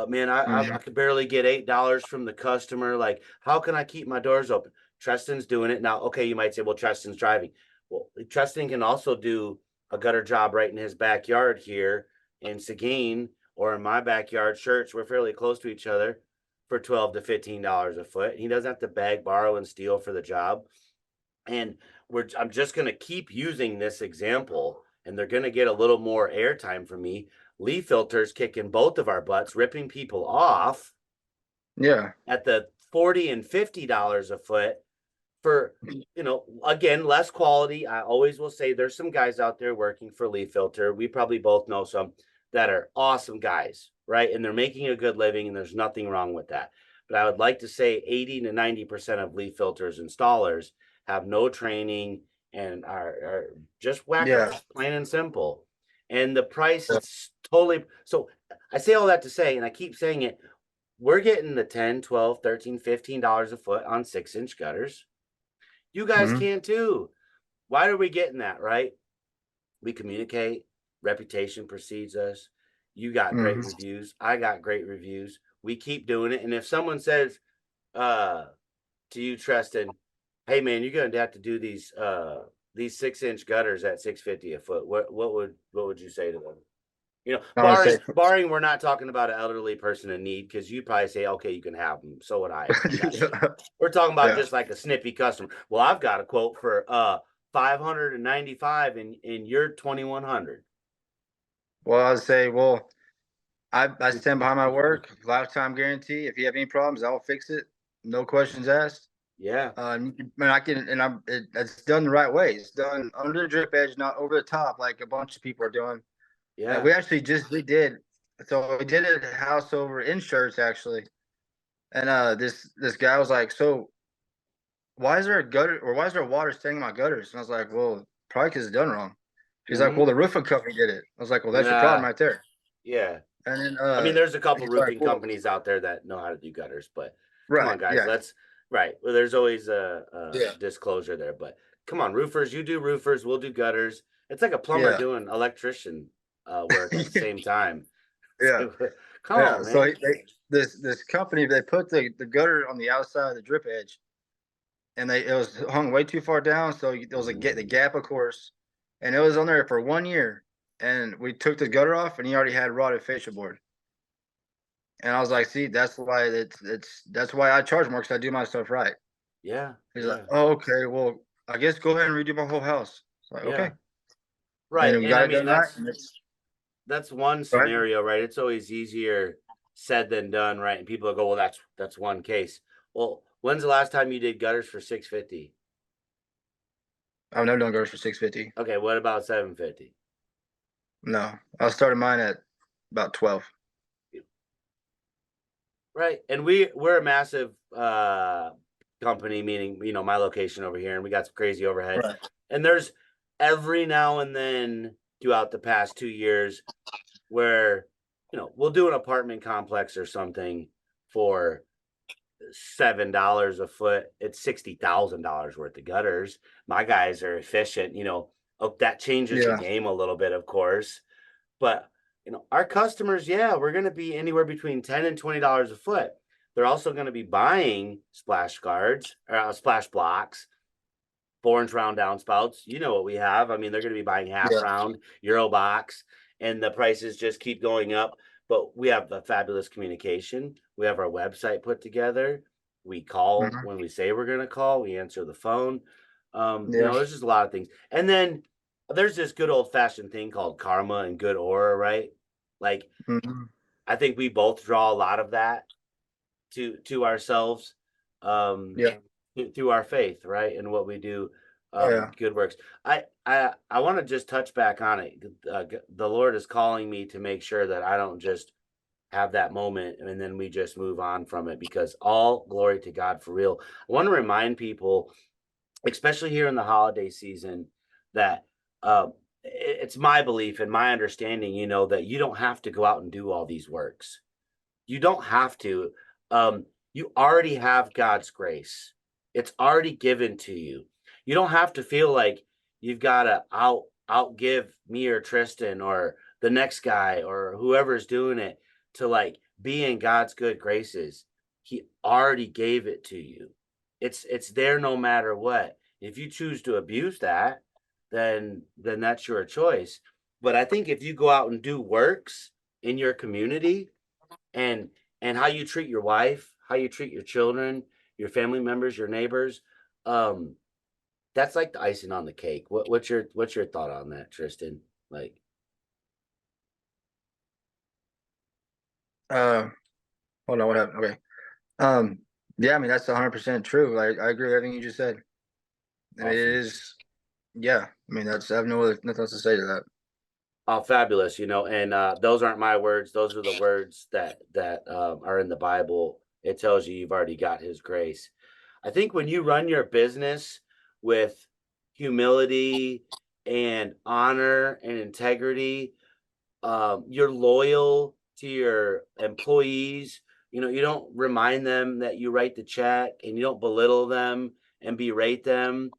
Speaker 1: Man, I could barely get $8 from the customer. Like, how can I keep my doors open? Treston's doing it now. Okay, you might say, well, Treston's driving. Well, Treston can also do a gutter job right in his backyard here in Seguin, or in my backyard. Shirts, we're fairly close to each other, for $12 to $15 a foot. He doesn't have to beg, borrow, and steal for the job. And I'm just going to keep using this example, and they're going to get a little more airtime from me. Leaf filters kicking both of our butts, ripping people off.
Speaker 2: Yeah.
Speaker 1: At the $40 and $50 a foot for, again, less quality. I always will say there's some guys out there working for Leaf Filter. We probably both know some that are awesome guys, right? And they're making a good living, and there's nothing wrong with that. But I would like to say 80 to 90% of Leaf Filters installers have no training and are just whackers, plain and simple. And the price is totally. So I say all that to say, and I keep saying it, we're getting the $10, $12, $13, $15 a foot on 6-inch gutters. You guys can too. Why are we getting that, right? We communicate. Reputation precedes us. You got great reviews. I got great reviews. We keep doing it. And if someone says to you, Treston, hey man, you're gonna have to do these 6-inch gutters at $650 a foot, what would you say to them? Barring we're not talking about an elderly person in need, because you'd probably say, okay, you can have them. So would I. We're talking about just like a snippy customer. Well, I've got a quote for $595 in your 2100.
Speaker 2: Well, I'd say, I stand behind my work, lifetime guarantee. If you have any problems, I'll fix it. No questions asked.
Speaker 1: Yeah.
Speaker 2: It's done the right way. It's done under the drip edge, not over the top like a bunch of people are doing.
Speaker 1: Yeah.
Speaker 2: We actually we did a house over in Shirts actually. And this guy was like, "So why is there a gutter, or why is there water staying in my gutters?" And I was like, "Well, probably because it's done wrong." She's like, "Well, the roofing company did it." I was like, "Well, that's your problem right there."
Speaker 1: Yeah.
Speaker 2: And then
Speaker 1: I mean, there's a couple
Speaker 2: he's like,
Speaker 1: roofing
Speaker 2: well,
Speaker 1: companies out there that know how to do gutters, but come
Speaker 2: right,
Speaker 1: on, guys,
Speaker 2: yeah,
Speaker 1: let's right. Well, there's always a
Speaker 2: yeah,
Speaker 1: disclosure there, but come on, roofers, you do roofers, we'll do gutters. It's like a plumber
Speaker 2: yeah,
Speaker 1: doing electrician work at the same time.
Speaker 2: yeah,
Speaker 1: Come
Speaker 2: yeah.
Speaker 1: on,
Speaker 2: So
Speaker 1: man.
Speaker 2: this company, they put the gutter on the outside of the drip edge, and it was hung way too far down. So there was the gap, of course, and it was on there for 1 year. And we took the gutter off, and he already had rotted fascia board. And I was like, see, that's why that's why I charge more, because I do my stuff right.
Speaker 1: Yeah,
Speaker 2: He's like,
Speaker 1: yeah,
Speaker 2: oh, okay, well, I guess go ahead and redo my whole house. It's like,
Speaker 1: yeah.
Speaker 2: okay.
Speaker 1: Right.
Speaker 2: And we
Speaker 1: And
Speaker 2: got
Speaker 1: I
Speaker 2: it
Speaker 1: mean,
Speaker 2: done right. And
Speaker 1: that's one
Speaker 2: right.
Speaker 1: scenario, right? It's always easier said than done, right? And people go, well, that's one case. Well, when's the last time you did gutters for 650?
Speaker 2: I've never done gutters for 650.
Speaker 1: Okay, what about 750?
Speaker 2: No, I started mine at about 12.
Speaker 1: Right. And we're a massive company, meaning, my location over here, and we got some crazy overhead.
Speaker 2: Right.
Speaker 1: And there's every now and then throughout the past 2 years where, we'll do an apartment complex or something for $7 a foot. It's $60,000 worth of gutters. My guys are efficient, that changes the
Speaker 2: Yeah.
Speaker 1: game a little bit, of course. But our customers, yeah, we're going to be anywhere between $10 and $20 a foot. They're also going to be buying splash guards, splash blocks, 4-inch round downspouts. You know what we have. I mean, they're going to be buying half
Speaker 2: Yeah.
Speaker 1: round Euro box, and the prices just keep going up. But we have a fabulous communication. We have our website put together. We call
Speaker 2: Mhm.
Speaker 1: when we say we're going to call. We answer the phone.
Speaker 2: Yeah.
Speaker 1: There's just a lot of things. And then there's this good old fashioned thing called karma and good aura, right? Like,
Speaker 2: Mhm.
Speaker 1: I think we both draw a lot of that to ourselves, um,
Speaker 2: Yeah.
Speaker 1: through our faith, right, and what we do,
Speaker 2: Yeah.
Speaker 1: good works. I want to just touch back on it. The Lord is calling me to make sure that I don't just have that moment and then we just move on from it, because all glory to God for real. I want to remind people, especially here in the holiday season, that it's my belief and my understanding, that you don't have to go out and do all these works. You don't have to. You already have God's grace. It's already given to you. You don't have to feel like you've got to outgive me or Tristan or the next guy or whoever's doing it to like be in God's good graces. He already gave it to you. It's there no matter what. If you choose to abuse that, then that's your choice. But I think if you go out and do works in your community, and how you treat your wife, how you treat your children, your family members, your neighbors, um, that's like the icing on the cake. What's your thought on that, Tristan? Like,
Speaker 2: Uh, hold on. What happened? Okay. Um, yeah, I mean, that's 100% true. I agree with everything you just said. I mean, it
Speaker 1: awesome.
Speaker 2: is, yeah. I mean, I have nothing else to say to that.
Speaker 1: Oh, fabulous, and those aren't my words. Those are the words that are in the Bible. It tells you you've already got his grace. I think when you run your business with humility and honor and integrity, you're loyal to your employees. You don't remind them that you write the check, and you don't belittle them and berate them,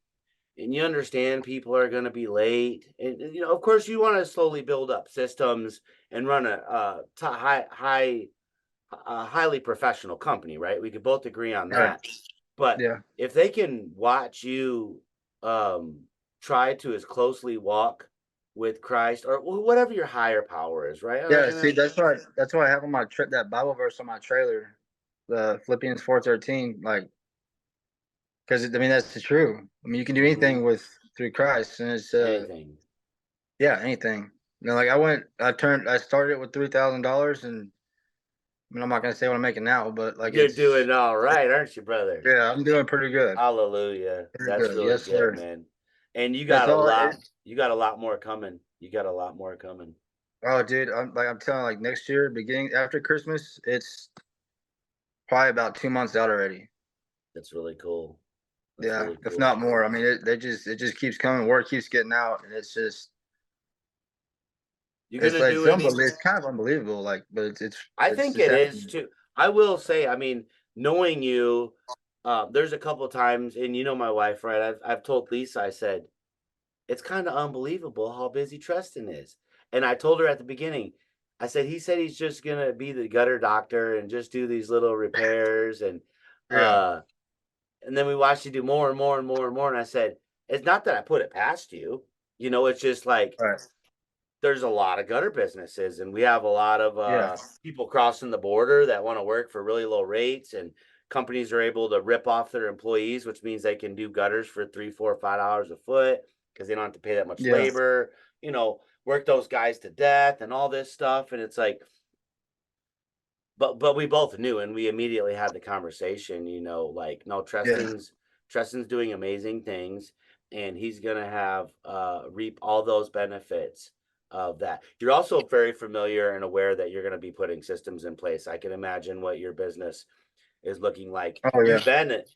Speaker 1: and you understand people are going to be late, and of course you want to slowly build up systems and run a highly professional company, right? We could both agree on
Speaker 2: Right.
Speaker 1: that. But
Speaker 2: Yeah.
Speaker 1: if they can watch you um try to as closely walk with Christ or whatever your higher power is, right?
Speaker 2: Yeah. See, that's why I have on my that Bible verse on my trailer, the Philippians 4:13, like, because I mean that's the true. I mean, you can do anything through Christ, and it's
Speaker 1: Anything.
Speaker 2: yeah, anything. Like I started it with $3,000, and I mean, I'm not gonna say what I'm making now, but like
Speaker 1: You're
Speaker 2: it's,
Speaker 1: doing all right, aren't you, brother?
Speaker 2: yeah, I'm doing pretty good.
Speaker 1: Hallelujah.
Speaker 2: Pretty
Speaker 1: That's
Speaker 2: good.
Speaker 1: really
Speaker 2: Yes,
Speaker 1: good,
Speaker 2: sir.
Speaker 1: man. And you
Speaker 2: That's
Speaker 1: got a
Speaker 2: all.
Speaker 1: lot. You got a lot more coming. You got a lot more coming.
Speaker 2: Oh, dude, I'm telling, like, next year, beginning after Christmas, it's probably about 2 months out already.
Speaker 1: That's really cool. That's
Speaker 2: Yeah,
Speaker 1: really
Speaker 2: if
Speaker 1: cool.
Speaker 2: not more. I mean, it just keeps coming. Word keeps getting out, and it's just
Speaker 1: You
Speaker 2: It's
Speaker 1: gonna
Speaker 2: like
Speaker 1: do
Speaker 2: it's
Speaker 1: any?
Speaker 2: it's kind of unbelievable. Like, but
Speaker 1: I
Speaker 2: it's
Speaker 1: think
Speaker 2: just
Speaker 1: it is
Speaker 2: happening.
Speaker 1: too. I will say, I mean, knowing you, there's a couple of times, and you know my wife, right? I've told Lisa, I said, it's kind of unbelievable how busy Treston is. And I told her at the beginning, I said, he said he's just gonna be the gutter doctor and just do these little repairs
Speaker 2: Yeah.
Speaker 1: uh and then we watched you do more and more and more and more. And I said, it's not that I put it past you. You know, it's just like
Speaker 2: Right.
Speaker 1: there's a lot of gutter businesses and we have a lot of
Speaker 2: Yeah.
Speaker 1: people crossing the border that want to work for really low rates, and companies are able to rip off their employees, which means they can do gutters for 3 4 5 hours a foot because they don't have to pay that much
Speaker 2: Yeah.
Speaker 1: labor, you know, work those guys to death and all this stuff. And it's like, but we both knew and we immediately had the conversation, you know, like, no,
Speaker 2: Yeah.
Speaker 1: Treston's doing amazing things and he's gonna have reap all those benefits of that. You're also very familiar and aware that you're gonna be putting systems in place. I can imagine what your business is looking like.
Speaker 2: Oh yeah.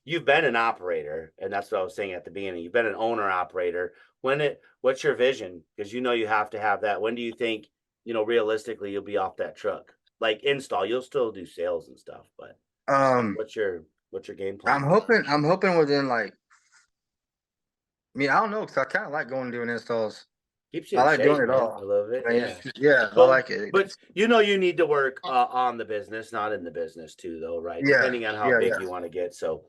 Speaker 1: You've been an operator, and that's what I was saying at the beginning. You've been an owner operator. What's your vision? Because you know you have to have that. When do you think, you know, realistically you'll be off that truck? Like install, you'll still do sales and stuff, but
Speaker 2: Um,
Speaker 1: what's your game plan?
Speaker 2: I'm hoping within like, I mean, I don't know, because I kind of like going and doing installs.
Speaker 1: Keeps you
Speaker 2: I
Speaker 1: in
Speaker 2: like doing
Speaker 1: shape,
Speaker 2: it
Speaker 1: man. I
Speaker 2: all.
Speaker 1: love it.
Speaker 2: I mean,
Speaker 1: Yeah.
Speaker 2: yeah, I
Speaker 1: But
Speaker 2: like it.
Speaker 1: but you know you need to work on the business, not in the business too, though, right?
Speaker 2: Yeah,
Speaker 1: Depending on how
Speaker 2: yeah,
Speaker 1: big
Speaker 2: yeah.
Speaker 1: you want to get. So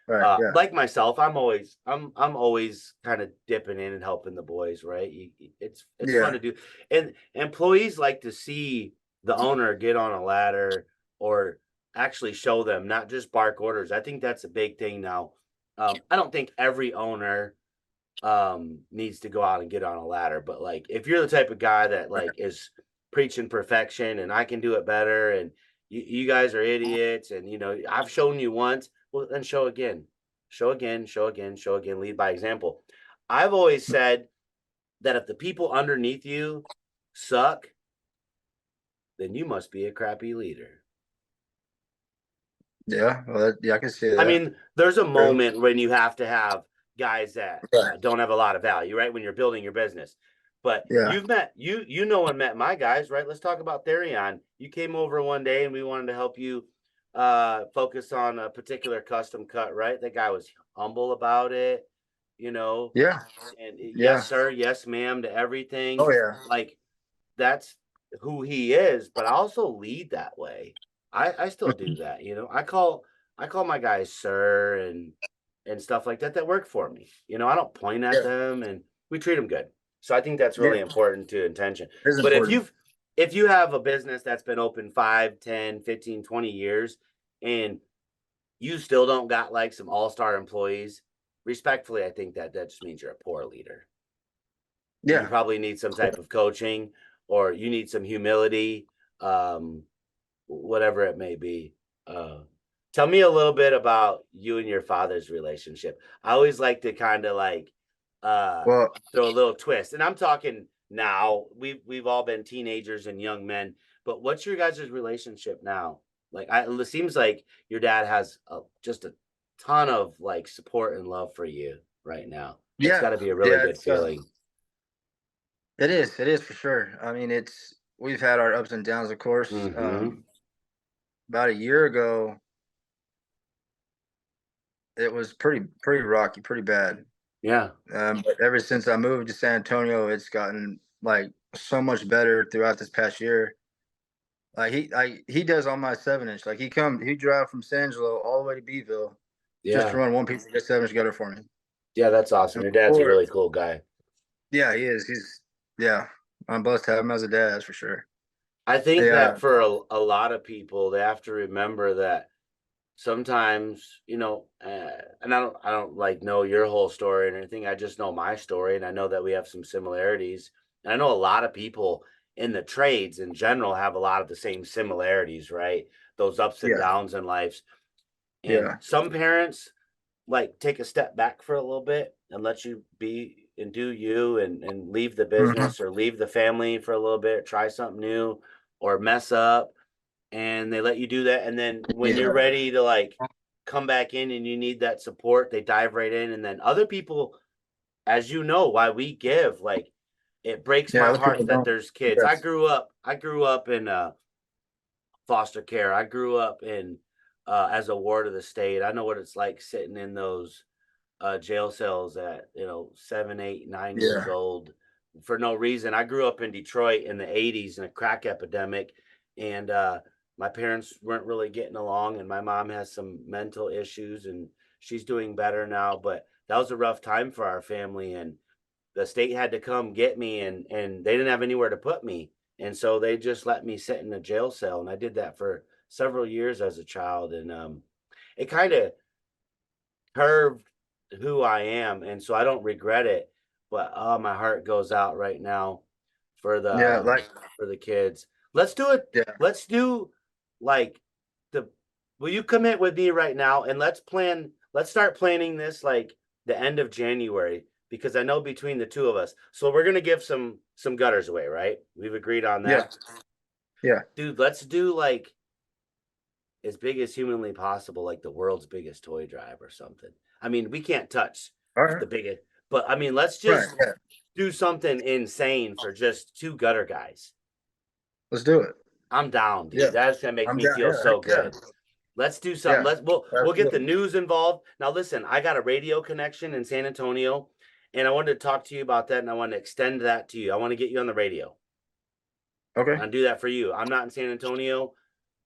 Speaker 2: Right, yeah,
Speaker 1: like myself, I'm always kind of dipping in and helping the boys, right? It's fun
Speaker 2: yeah,
Speaker 1: to do, and employees like to see the owner get on a ladder or actually show them, not just bark orders. I think that's a big thing now. I don't think every owner needs to go out and get on a ladder, but like if you're the type of guy that like is preaching perfection and I can do it better, and you guys are idiots, and you know I've shown you once, well then show again, show again, show again, show again, lead by example. I've always said that if the people underneath you suck, then you must be a crappy leader.
Speaker 2: yeah. Well, yeah, I can see
Speaker 1: I
Speaker 2: that.
Speaker 1: mean, there's a
Speaker 2: True.
Speaker 1: moment when you have to have guys that
Speaker 2: Right.
Speaker 1: don't have a lot of value, right? When you're building your business. But
Speaker 2: Yeah,
Speaker 1: you've met you know and met my guys, right? Let's talk about Therion. You came over one day and we wanted to help you focus on a particular custom cut, right? That guy was humble about it, you know,
Speaker 2: yeah,
Speaker 1: and
Speaker 2: yeah.
Speaker 1: yes, sir, yes, ma'am, to everything.
Speaker 2: Oh yeah.
Speaker 1: Like that's who he is, but I also lead that way. I still do that, you know. I call my guys sir and stuff like that work for me. You know, I don't point at
Speaker 2: Yeah,
Speaker 1: them and we treat them good. So I think that's
Speaker 2: yeah.
Speaker 1: really important to intention.
Speaker 2: It's
Speaker 1: But if
Speaker 2: important.
Speaker 1: you've if you have a business that's been open 5, 10, 15, 20 years and you still don't got like some all-star employees, respectfully, I think that just means you're a poor leader. You
Speaker 2: Yeah.
Speaker 1: probably need some type of coaching or you need some humility, um, whatever it may be. Uh, Tell me a little bit about you and your father's relationship. I always like to kind of like uh,
Speaker 2: Well,
Speaker 1: throw a little twist, and I'm talking now. We've all been teenagers and young men, but what's your guys' relationship now? Like, it seems like your dad has just a ton of like support and love for you right now. That's got
Speaker 2: yeah,
Speaker 1: to be a really
Speaker 2: yeah.
Speaker 1: good feeling.
Speaker 2: It is. It is for sure. I mean, we've had our ups and downs, of course.
Speaker 1: Mm-hmm.
Speaker 2: About a year ago, it was pretty rocky, pretty bad.
Speaker 1: Yeah.
Speaker 2: But ever since I moved to San Antonio, it's gotten like so much better throughout this past year. He does all my 7 inch. Like he drive from San Angelo all the way to Beeville just to
Speaker 1: Yeah.
Speaker 2: run one piece of 7 inch gutter for me.
Speaker 1: Yeah, that's awesome.
Speaker 2: And
Speaker 1: Your dad's a
Speaker 2: before,
Speaker 1: really cool guy.
Speaker 2: yeah, he is. Yeah, I'm blessed to have him as a dad, that's for sure.
Speaker 1: I think
Speaker 2: Yeah,
Speaker 1: that for a lot of people, they have to remember that sometimes, you know, and I don't like know your whole story or anything. I just know my story, and I know that we have some similarities. And I know a lot of people in the trades in general have a lot of the same similarities, right? Those ups and
Speaker 2: yeah,
Speaker 1: downs in lives. And
Speaker 2: yeah.
Speaker 1: some parents like take a step back for a little bit and let you be and do you and leave the
Speaker 2: Hmm.
Speaker 1: business or leave the family for a little bit, try something new or mess up, and they let you do that. And then when you're
Speaker 2: Yeah,
Speaker 1: ready to like come back in and you need that support, they dive right in. And then other people, as you know, why we give, like it breaks
Speaker 2: Yeah,
Speaker 1: my
Speaker 2: other people
Speaker 1: heart that
Speaker 2: don't.
Speaker 1: there's kids.
Speaker 2: Yes.
Speaker 1: I grew up in foster care. I grew up in as a ward of the state. I know what it's like sitting in those jail cells at 7, 8, 9 years
Speaker 2: Yeah.
Speaker 1: old for no reason. I grew up in Detroit in the '80s in a crack epidemic, and my parents weren't really getting along, and my mom has some mental issues, and she's doing better now. But that was a rough time for our family, and the state had to come get me, and they didn't have anywhere to put me, and so they just let me sit in a jail cell, and I did that for several years as a child, and it kind of curved who I am, and so I don't regret it. But oh, my heart goes out right now for
Speaker 2: Yeah. Like,
Speaker 1: the kids. Let's do it.
Speaker 2: yeah.
Speaker 1: Let's do like the. Will you commit with me right now, and let's plan? Let's start planning this like the end of January, because I know between the two of us. So we're gonna give some gutters away, right? We've agreed on
Speaker 2: Yeah.
Speaker 1: that.
Speaker 2: Yeah.
Speaker 1: Dude, let's do like as big as humanly possible, like the world's biggest toy drive or something. I mean, we can't touch
Speaker 2: All right.
Speaker 1: the biggest, but I mean, let's
Speaker 2: Right.
Speaker 1: just
Speaker 2: Yeah.
Speaker 1: do something insane for just two gutter guys.
Speaker 2: Let's do it.
Speaker 1: I'm down,
Speaker 2: Yeah.
Speaker 1: dude. That's gonna make
Speaker 2: I'm
Speaker 1: me
Speaker 2: down.
Speaker 1: feel
Speaker 2: Yeah. Heck
Speaker 1: so
Speaker 2: yeah.
Speaker 1: good. Let's do something.
Speaker 2: Yeah.
Speaker 1: We'll get the
Speaker 2: Absolutely.
Speaker 1: news involved. Now listen, I got a radio connection in San Antonio, and I wanted to talk to you about that, and I want to extend that to you. I want to get you on the radio.
Speaker 2: Okay.
Speaker 1: I'll do that for you. I'm not in San Antonio.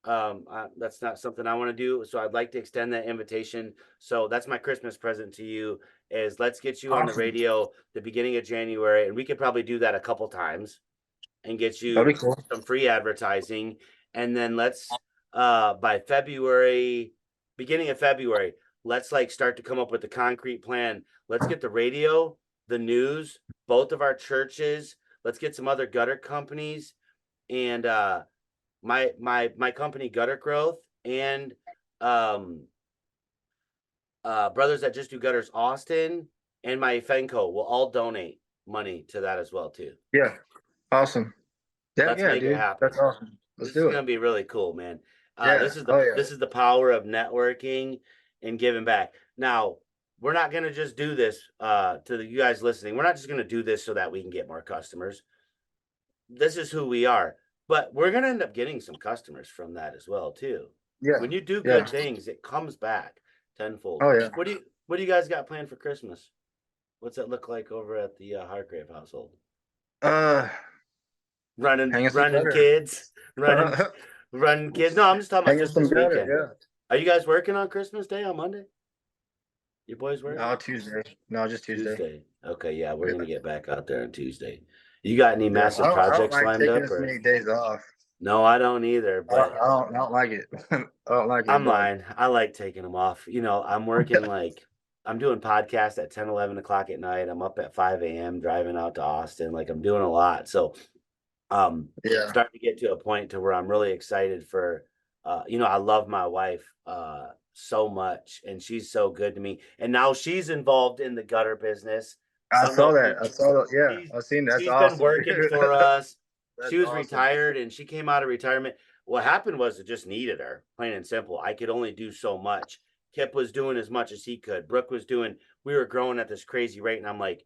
Speaker 1: That's not something I want to do. So I'd like to extend that invitation. So that's my Christmas present to you is let's get you on the
Speaker 2: Awesome.
Speaker 1: radio the beginning of January. And we could probably do that a couple times and get
Speaker 2: That'd
Speaker 1: you
Speaker 2: be cool.
Speaker 1: some free advertising. And then let's by February, beginning of February, let's like start to come up with the concrete plan. Let's get the radio, the news, both of our churches. Let's get some other gutter companies and my company Gutter Growth and um Brothers That Just Do Gutters Austin and my Fenco will all donate money to that as well too.
Speaker 2: Yeah. Awesome. Yeah.
Speaker 1: Let's
Speaker 2: Yeah,
Speaker 1: make it
Speaker 2: dude.
Speaker 1: happen.
Speaker 2: That's awesome. Let's
Speaker 1: This is
Speaker 2: do it.
Speaker 1: gonna be really cool, man.
Speaker 2: Yeah. Oh yeah.
Speaker 1: This is the power of networking and giving back. Now, we're not gonna just do this to you guys listening. We're not just gonna do this so that we can get more customers. This is who we are. But we're gonna end up getting some customers from that as well too.
Speaker 2: Yeah.
Speaker 1: When you do
Speaker 2: Yeah.
Speaker 1: good things, it comes back tenfold.
Speaker 2: Oh yeah.
Speaker 1: What do you guys got planned for Christmas? What's that look like over at the Hardgrave household?
Speaker 2: Uh, hanging some
Speaker 1: Running
Speaker 2: gutter.
Speaker 1: kids, running kids. No, I'm just talking about
Speaker 2: Hanging
Speaker 1: just
Speaker 2: some
Speaker 1: this
Speaker 2: gutter.
Speaker 1: weekend.
Speaker 2: Yeah.
Speaker 1: Are you guys working on Christmas Day on Monday? Your boys working?
Speaker 2: No, Tuesday. No, just Tuesday.
Speaker 1: Tuesday. Okay, yeah, we're gonna get back out there on Tuesday. You got any
Speaker 2: Yeah.
Speaker 1: massive
Speaker 2: I don't
Speaker 1: projects
Speaker 2: like
Speaker 1: lined
Speaker 2: taking
Speaker 1: up
Speaker 2: this
Speaker 1: or?
Speaker 2: many days off.
Speaker 1: No, I don't either, but
Speaker 2: I don't like it. I don't like it.
Speaker 1: I'm
Speaker 2: but
Speaker 1: lying. I like taking them off. I'm working like I'm doing podcasts at 10, 11 o'clock at night. I'm up at 5 a.m. driving out to Austin. Like I'm doing a lot. So
Speaker 2: yeah.
Speaker 1: starting to get to a point to where I'm really excited for I love my wife so much and she's so good to me. And now she's involved in the gutter business.
Speaker 2: I
Speaker 1: Don't know
Speaker 2: saw
Speaker 1: if
Speaker 2: that. I saw that. Yeah.
Speaker 1: she's
Speaker 2: I've seen that. That's
Speaker 1: she's been
Speaker 2: awesome,
Speaker 1: working
Speaker 2: dude.
Speaker 1: for us. She
Speaker 2: That's
Speaker 1: was
Speaker 2: awesome.
Speaker 1: retired and she came out of retirement. What happened was it just needed her, plain and simple. I could only do so much. Kip was doing as much as he could. Brooke was doing, we were growing at this crazy rate. And I'm like,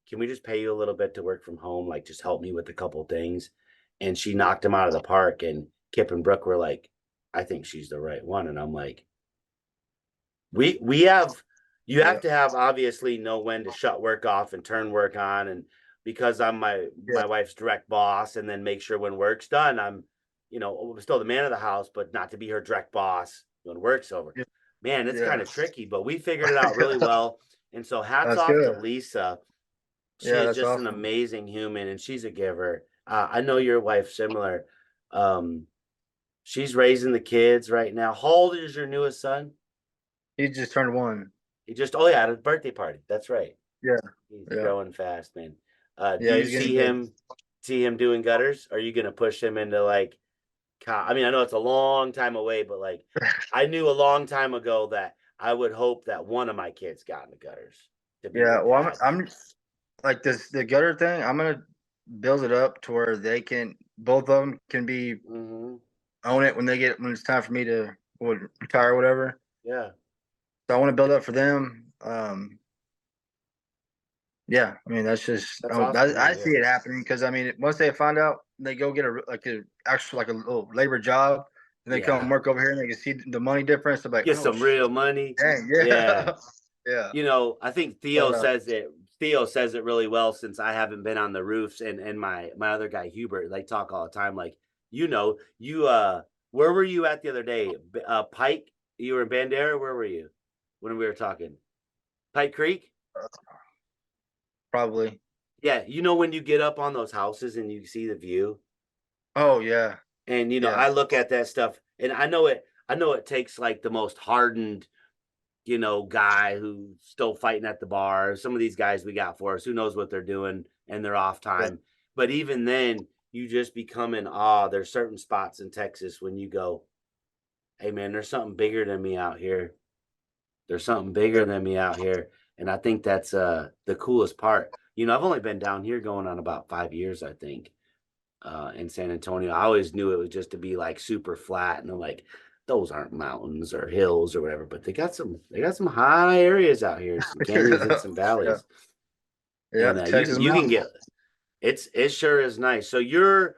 Speaker 1: can we just pay you a little bit to work from home? Like, just help me with a couple things. And she knocked him out of the park. And Kip and Brooke were like, I think she's the right one. And I'm like, we have, you have to have obviously know when to shut work off and turn work on. And because I'm my wife's direct boss, and then make sure when work's done, I'm still the man of the house, but not to be her direct boss when work's over.
Speaker 2: Yeah.
Speaker 1: Man, it's kind of tricky, but we figured it out really well. And so hats
Speaker 2: That's
Speaker 1: off to
Speaker 2: good.
Speaker 1: Lisa. She
Speaker 2: Yeah,
Speaker 1: is
Speaker 2: that's
Speaker 1: just an
Speaker 2: awesome.
Speaker 1: amazing human, and she's a giver. I know your wife similar. She's raising the kids right now. How old is your newest son?
Speaker 2: He just turned 1.
Speaker 1: He just had a birthday party. That's right.
Speaker 2: Yeah.
Speaker 1: He's
Speaker 2: Yeah.
Speaker 1: growing fast, man. Do
Speaker 2: Yeah,
Speaker 1: you
Speaker 2: he's getting
Speaker 1: see him doing gutters? Are you gonna push him into like? I mean, I know it's a long time away, but like, I knew a long time ago that I would hope that one of my kids got in the gutters. To be
Speaker 2: Yeah,
Speaker 1: with
Speaker 2: well,
Speaker 1: dad.
Speaker 2: I'm like the gutter thing. I'm gonna build it up to where both of them can be own it when it's time for me to retire or whatever.
Speaker 1: Yeah.
Speaker 2: So I want to build up for them. Yeah, I mean that's just
Speaker 1: That's awesome.
Speaker 2: I
Speaker 1: Yeah,
Speaker 2: see
Speaker 1: yeah.
Speaker 2: it happening because I mean once they find out they go get a actual like a little labor job and they come
Speaker 1: Yeah.
Speaker 2: work over here and they can see the money difference. They're like,
Speaker 1: Get
Speaker 2: oh
Speaker 1: some real money.
Speaker 2: dang,
Speaker 1: Yeah.
Speaker 2: yeah, yeah.
Speaker 1: You know, I think
Speaker 2: But
Speaker 1: Theo says it really well since I haven't been on the roofs, and my other guy Hubert, they talk all the time. Like, you know, you where were you at the other day? Pike? You were in Bandera? Where were you when we were talking? Pike Creek?
Speaker 2: probably.
Speaker 1: Yeah, you know when you get up on those houses and you see the view,
Speaker 2: Oh yeah,
Speaker 1: and you know,
Speaker 2: yeah,
Speaker 1: I look at that stuff and I know it takes like the most hardened, you know, guy who's still fighting at the bar. Some of these guys we got for us, who knows what they're doing and they're off
Speaker 2: yeah.
Speaker 1: time. But even then, you just become in awe. There's certain spots in Texas when you go, hey man, there's something bigger than me out here. There's something bigger than me out here. And I think that's the coolest part. You know, I've only been down here going on about 5 years, I think, in San Antonio. I always knew it was just to be like super flat, and I'm like, those aren't mountains or hills or whatever, but they got some high areas out here, some canyons and some
Speaker 2: Yeah,
Speaker 1: valleys.
Speaker 2: yeah,
Speaker 1: And
Speaker 2: the
Speaker 1: you
Speaker 2: Texas
Speaker 1: you can
Speaker 2: mountains.
Speaker 1: get it sure is nice. So you're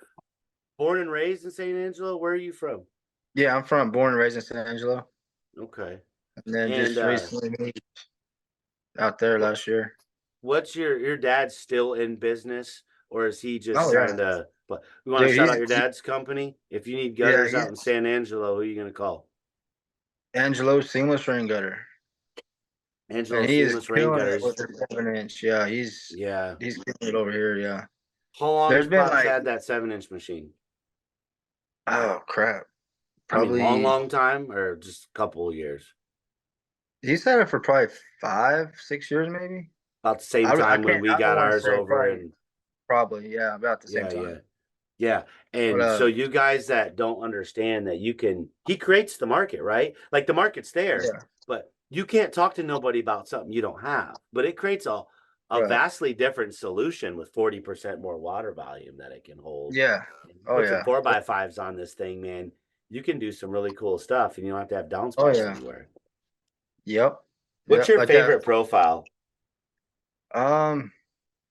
Speaker 1: born and raised in St. Angelo? Where are you from?
Speaker 2: Yeah, I'm born and raised in San Angelo,
Speaker 1: Okay.
Speaker 2: and then
Speaker 1: And
Speaker 2: just recently moved out there
Speaker 1: what
Speaker 2: last year.
Speaker 1: what's your dad still in business, or is he just
Speaker 2: Oh yeah,
Speaker 1: kind of, but we want to
Speaker 2: dude,
Speaker 1: shout out your dad's company? If you need
Speaker 2: yeah,
Speaker 1: gutters out in
Speaker 2: he's
Speaker 1: San Angelo, who are you gonna call?
Speaker 2: Angelo Seamless Rain Gutter.
Speaker 1: Angelo
Speaker 2: And he is
Speaker 1: Seamless Rain
Speaker 2: killing it
Speaker 1: Gutters.
Speaker 2: with the 7 inch. Yeah,
Speaker 1: Yeah.
Speaker 2: he's killing it over here. Yeah.
Speaker 1: How long
Speaker 2: There's
Speaker 1: has
Speaker 2: been
Speaker 1: Pops
Speaker 2: like,
Speaker 1: had that 7 inch machine?
Speaker 2: oh crap.
Speaker 1: I mean,
Speaker 2: Probably
Speaker 1: long time, or just a couple of years?
Speaker 2: he's had it for probably 5, 6 years maybe.
Speaker 1: About the same
Speaker 2: I
Speaker 1: time when
Speaker 2: can't
Speaker 1: we
Speaker 2: I don't
Speaker 1: got
Speaker 2: want to
Speaker 1: ours
Speaker 2: say
Speaker 1: over,
Speaker 2: probably
Speaker 1: and
Speaker 2: yeah, about the same
Speaker 1: yeah, yeah.
Speaker 2: time.
Speaker 1: Yeah.
Speaker 2: But
Speaker 1: And so you guys that don't understand that he creates the market, right? Like the market's there,
Speaker 2: yeah,
Speaker 1: but you can't talk to nobody about something you don't have. But it creates a
Speaker 2: right.
Speaker 1: vastly different solution with 40% more water volume that it can hold.
Speaker 2: Yeah.
Speaker 1: And
Speaker 2: Oh
Speaker 1: put some
Speaker 2: yeah.
Speaker 1: 4x5s on this thing, man. You can do some really cool stuff, and you don't have to have
Speaker 2: Oh
Speaker 1: downspouts
Speaker 2: yeah.
Speaker 1: anywhere.
Speaker 2: Yep.
Speaker 1: What's
Speaker 2: Yep.
Speaker 1: your
Speaker 2: Like that.
Speaker 1: favorite profile?
Speaker 2: Um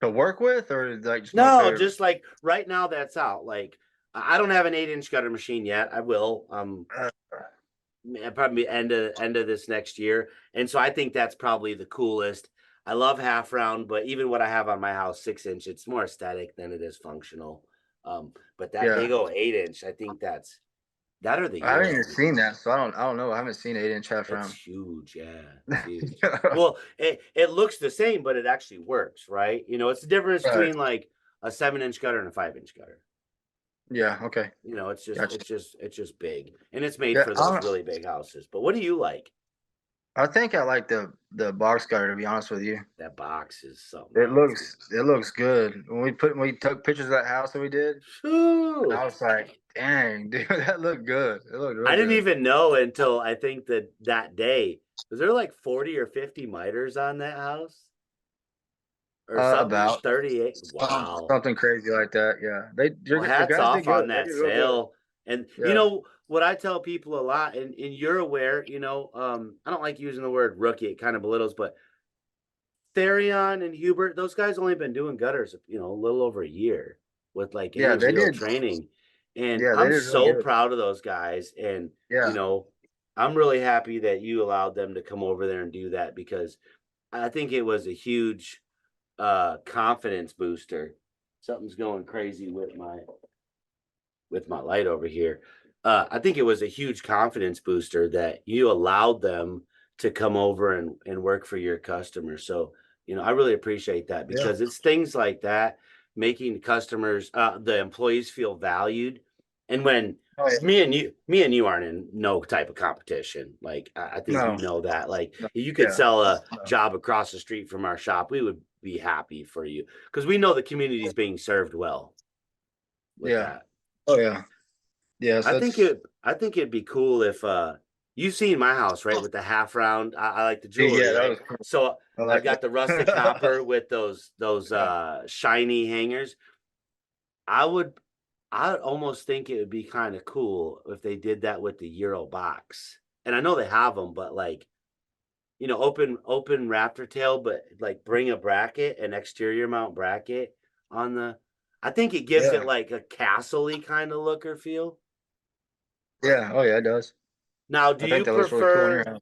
Speaker 2: to work with or like just my
Speaker 1: No,
Speaker 2: favorite.
Speaker 1: just like right now that's out. Like I don't have an 8 inch gutter machine yet. I will.
Speaker 2: Uh,
Speaker 1: Probably end of this next year. And so I think that's probably the coolest. I love half round, but even what I have on my house, 6 inch, it's more aesthetic than it is functional. But that
Speaker 2: yeah.
Speaker 1: big old 8 inch, I think that or the
Speaker 2: I haven't even
Speaker 1: Euro.
Speaker 2: seen that, so I don't know. I haven't seen 8 inch half
Speaker 1: It's
Speaker 2: round.
Speaker 1: huge, yeah. It's huge. Well, it looks the same, but it actually works, right? You know, it's the difference
Speaker 2: Right.
Speaker 1: between like a 7 inch gutter and a 5 inch gutter.
Speaker 2: Yeah, okay.
Speaker 1: You know,
Speaker 2: Gotcha.
Speaker 1: it's just big, and it's made
Speaker 2: Yeah,
Speaker 1: for those really big houses. But what do you like?
Speaker 2: I think I like the box cutter to be honest with you.
Speaker 1: That box is something else.
Speaker 2: It looks good. When we took pictures of that house that we did,
Speaker 1: Whew.
Speaker 2: I was like, dang, dude, that looked good. It looked real
Speaker 1: I didn't
Speaker 2: good.
Speaker 1: even know until I think that day. Was there like 40 or 50 miters on that house or something?
Speaker 2: About
Speaker 1: 38. Wow.
Speaker 2: something crazy like that. Yeah.
Speaker 1: Well,
Speaker 2: The
Speaker 1: hats
Speaker 2: guys did
Speaker 1: off
Speaker 2: good.
Speaker 1: on
Speaker 2: They
Speaker 1: that
Speaker 2: did real good.
Speaker 1: sale. And you
Speaker 2: Yeah.
Speaker 1: know what I tell people a lot, and you're aware, you know, I don't like using the word rookie, it kind of belittles, but Therion and Hubert, those guys only been doing gutters, you know, a little over a year with like
Speaker 2: Yeah,
Speaker 1: any
Speaker 2: they
Speaker 1: real
Speaker 2: did.
Speaker 1: training. And
Speaker 2: Yeah, they
Speaker 1: I'm
Speaker 2: did really
Speaker 1: so
Speaker 2: good.
Speaker 1: proud of those guys. And, you
Speaker 2: Yeah.
Speaker 1: know, I'm really happy that you allowed them to come over there and do that, because I think it was a huge confidence booster. Something's going crazy with my light over here. I think it was a huge confidence booster that you allowed them to come over and work for your customers. So, you know, I really appreciate that,
Speaker 2: Yeah.
Speaker 1: because it's things like that, making customers, the employees feel valued. And when
Speaker 2: Oh yeah.
Speaker 1: me and you aren't in no type of competition. Like I think
Speaker 2: No.
Speaker 1: you know that. Like
Speaker 2: No.
Speaker 1: you could
Speaker 2: Yeah.
Speaker 1: sell a
Speaker 2: No.
Speaker 1: job across the street from our shop, we would be happy for you, because we know the community is being served well with
Speaker 2: Yeah.
Speaker 1: that.
Speaker 2: Oh yeah. Yeah. So it's
Speaker 1: I think it'd be cool if you've seen my house, right? With the half round. I like the jewelry,
Speaker 2: yeah, that
Speaker 1: right?
Speaker 2: was cool.
Speaker 1: So
Speaker 2: I
Speaker 1: I've
Speaker 2: like
Speaker 1: got the rusted
Speaker 2: that.
Speaker 1: copper with those
Speaker 2: Yeah.
Speaker 1: shiny hangers. I would I would almost think it would be kind of cool if they did that with the Euro box. And I know they have them, but like, open raptor tail, but like bring a bracket, an exterior mount bracket on the. I think it gives it like a castle-y kind of look or feel.
Speaker 2: Yeah. Oh yeah, it does.
Speaker 1: Now,
Speaker 2: I think that looks really cool in your house.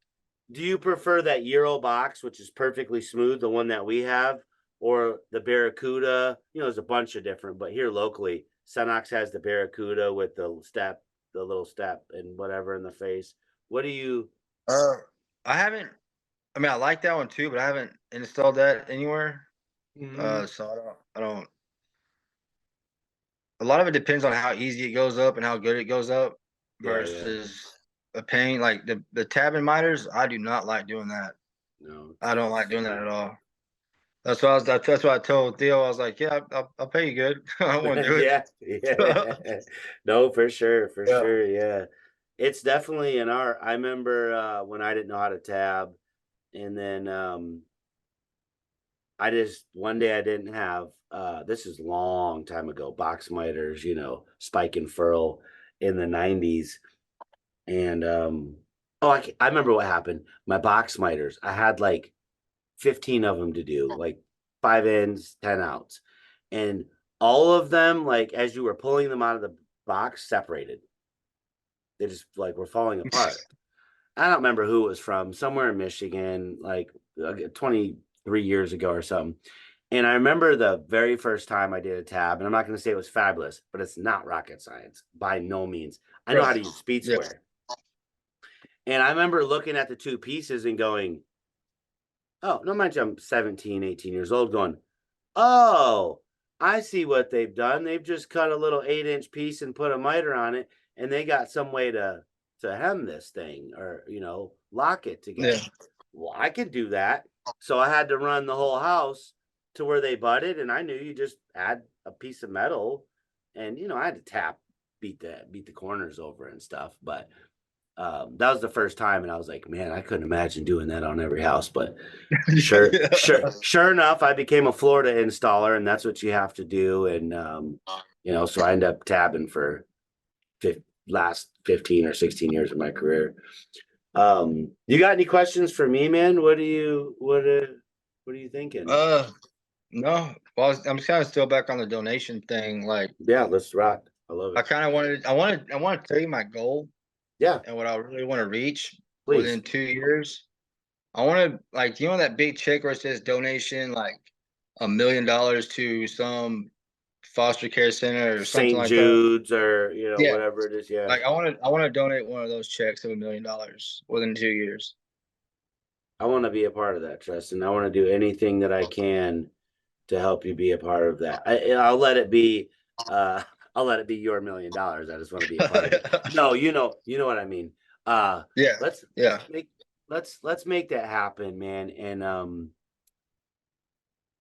Speaker 1: do you prefer that Euro box, which is perfectly smooth, the one that we have, or the Barracuda? There's a bunch of different, but here locally, Sunox has the Barracuda with the little step and whatever in the face. What do you?
Speaker 2: I haven't. I mean, I like that one too, but I haven't installed that anywhere.
Speaker 1: Mhm.
Speaker 2: So I don't. A lot of it depends on how easy it goes up and how good it goes up
Speaker 1: Yeah.
Speaker 2: versus a pain like the tab and miters. I do not like doing that.
Speaker 1: No.
Speaker 2: I don't like doing that at all. That's what I told Theo. I was like, yeah, I'll pay you good. I don't want to do it.
Speaker 1: Yeah. No, for sure, for
Speaker 2: Yeah.
Speaker 1: sure. Yeah. It's definitely an art. I remember when I didn't know how to tab, and then I just one day I didn't have this is long time ago, box miters, spike and furl in the 90s. And I remember what happened. My box miters, I had like 15 of them to do, like 5 ins, 10 outs. And all of them, like as you were pulling them out of the box, separated. They just like were falling apart. I don't remember who it was from, somewhere in Michigan, like 23 years ago or something. And I remember the very first time I did a tab, and I'm not going to say it was fabulous, but it's not rocket science by no means. I know how to use speed square. And I remember looking at the two pieces and going, oh, no mind you, I'm 17, 18 years old, going, oh, I see what they've done. They've just cut a little 8-inch piece and put a miter on it, and they got some way to hem this thing or lock it together. Yeah. Well, I could do that. So I had to run the whole house to where they butted, and I knew you just add a piece of metal, and I had to beat the corners over and stuff, but that was the first time, and I was like, man, I couldn't imagine doing that on every house. But sure enough, I became a Florida installer, and that's what you have to do. And so I ended up tabbing for last 15 or 16 years of my career. You got any questions for me, man? What are you thinking?
Speaker 2: No. Well, I'm kind of still back on the donation thing. Like,
Speaker 1: yeah, let's rock. I love it.
Speaker 2: I want to tell you my goal.
Speaker 1: Yeah.
Speaker 2: And what I really want to reach
Speaker 1: within
Speaker 2: 2 years. I want to, like, that big check where it says donation, like $1 million to some foster care center or something like
Speaker 1: Jude's that. Or whatever it is. Yeah.
Speaker 2: Like I want to donate one of those checks of $1 million within 2 years.
Speaker 1: I want to be a part of that, Treston. I want to do anything that I can to help you be a part of that. I'll let it be. I'll let it be your $1 million. I just want to be a part of it. No, you know what I mean.
Speaker 2: Yeah.
Speaker 1: Let's make that happen, man. And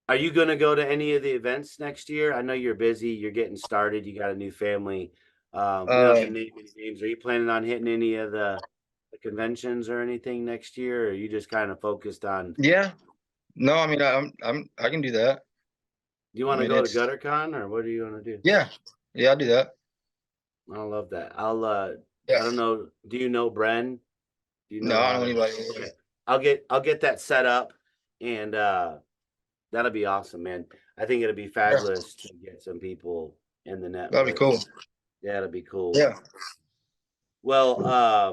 Speaker 1: are you going to go to any of the events next year? I know you're busy. You're getting started. You got a new family. You don't have to name any names. Are you planning on hitting any of the conventions or anything next year? Or are you just kind of focused on?
Speaker 2: Yeah. No, I mean, I can do that.
Speaker 1: Do you want to go to GutterCon, or what do you want to do?
Speaker 2: Yeah, I'll do that.
Speaker 1: I love that. I'll I don't know. Do you know Bren? Do you know?
Speaker 2: No, I don't know anybody.
Speaker 1: Okay. I'll get that set up, and that'll be awesome, man. I think it'll be fabulous to get some people in the network.
Speaker 2: That'd be cool.
Speaker 1: Yeah, it'll be cool.
Speaker 2: Yeah.
Speaker 1: Well, I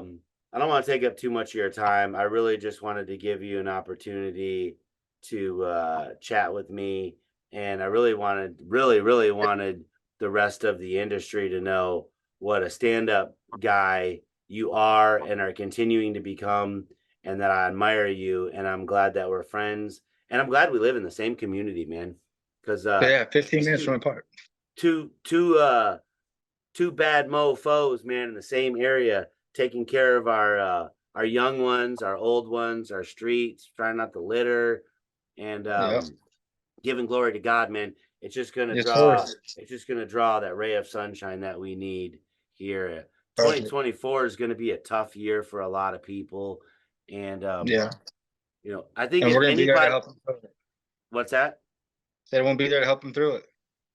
Speaker 1: don't want to take up too much of your time. I really just wanted to give you an opportunity to chat with me. And I really wanted the rest of the industry to know what a stand-up guy you are and are continuing to become, and that I admire you. And I'm glad that we're friends. And I'm glad we live in the same community, man. Because
Speaker 2: 15 minutes from apart.
Speaker 1: Two bad mofos, man, in the same area, taking care of our young ones, our old ones, our streets, trying not to litter, and giving glory to God, man. It's just gonna draw that ray of sunshine that we need here. 2024 is gonna be a tough year for a lot of people, and I think
Speaker 2: we're gonna be there to help them through it.
Speaker 1: What's that?
Speaker 2: Said we'll be there to help them through it.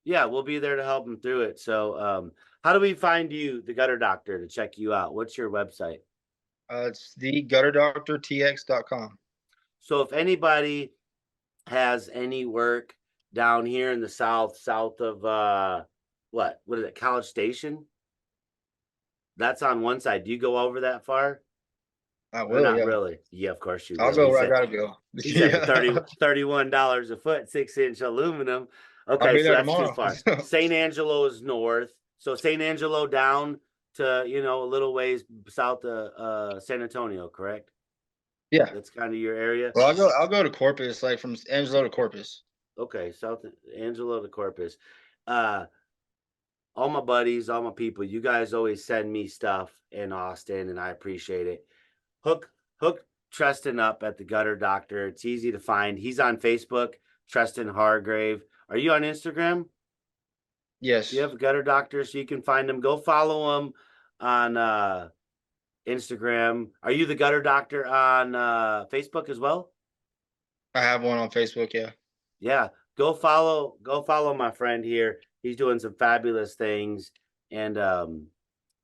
Speaker 1: Yeah, we'll be there to help them through it. So, how do we find you, the Gutter Doctor, to check you out? What's your website?
Speaker 2: It's thegutterdoctortx.com.
Speaker 1: So if anybody has any work down here in the south of what is it, College Station? That's on one side. Do you go over that far?
Speaker 2: I
Speaker 1: Or
Speaker 2: will,
Speaker 1: not
Speaker 2: yeah.
Speaker 1: really? Yeah, of course you
Speaker 2: I'll
Speaker 1: will.
Speaker 2: go where I gotta go.
Speaker 1: He said for
Speaker 2: Yeah.
Speaker 1: $31 a foot, 6-inch aluminum.
Speaker 2: I'll
Speaker 1: Okay,
Speaker 2: be
Speaker 1: so
Speaker 2: there
Speaker 1: that's too
Speaker 2: tomorrow.
Speaker 1: far. St. Angelo is north. So St. Angelo down to, you know, a little ways south of San Antonio, correct?
Speaker 2: Yeah.
Speaker 1: That's kind of your area.
Speaker 2: Well, I'll go to Corpus, like from Angelo to Corpus.
Speaker 1: Okay, South Angelo to Corpus. All my buddies, all my people, you guys always send me stuff in Austin, and I appreciate it. Hook Treston up at the Gutter Doctor. It's easy to find. He's on Facebook, Treston Hardgrave. Are you on Instagram?
Speaker 2: Yes.
Speaker 1: You have a Gutter Doctor, so you can find him. Go follow him on Instagram. Are you the Gutter Doctor on Facebook as well?
Speaker 2: I have one on Facebook, yeah.
Speaker 1: Yeah. Go follow my friend here. He's doing some fabulous things. And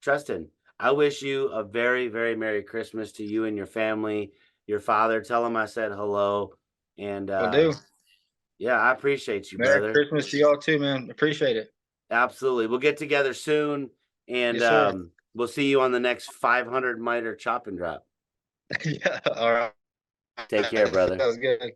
Speaker 1: Treston, I wish you a very, very Merry Christmas to you and your family, your father. Tell him I said hello. And
Speaker 2: Will do.
Speaker 1: yeah, I appreciate you,
Speaker 2: Merry
Speaker 1: brother.
Speaker 2: Christmas to y'all too, man. Appreciate it.
Speaker 1: Absolutely. We'll get together soon, and
Speaker 2: Yes, sir.
Speaker 1: we'll see you on the next 500 miter chop and drop.
Speaker 2: Yeah. All right.
Speaker 1: Take care, brother.
Speaker 2: That was good.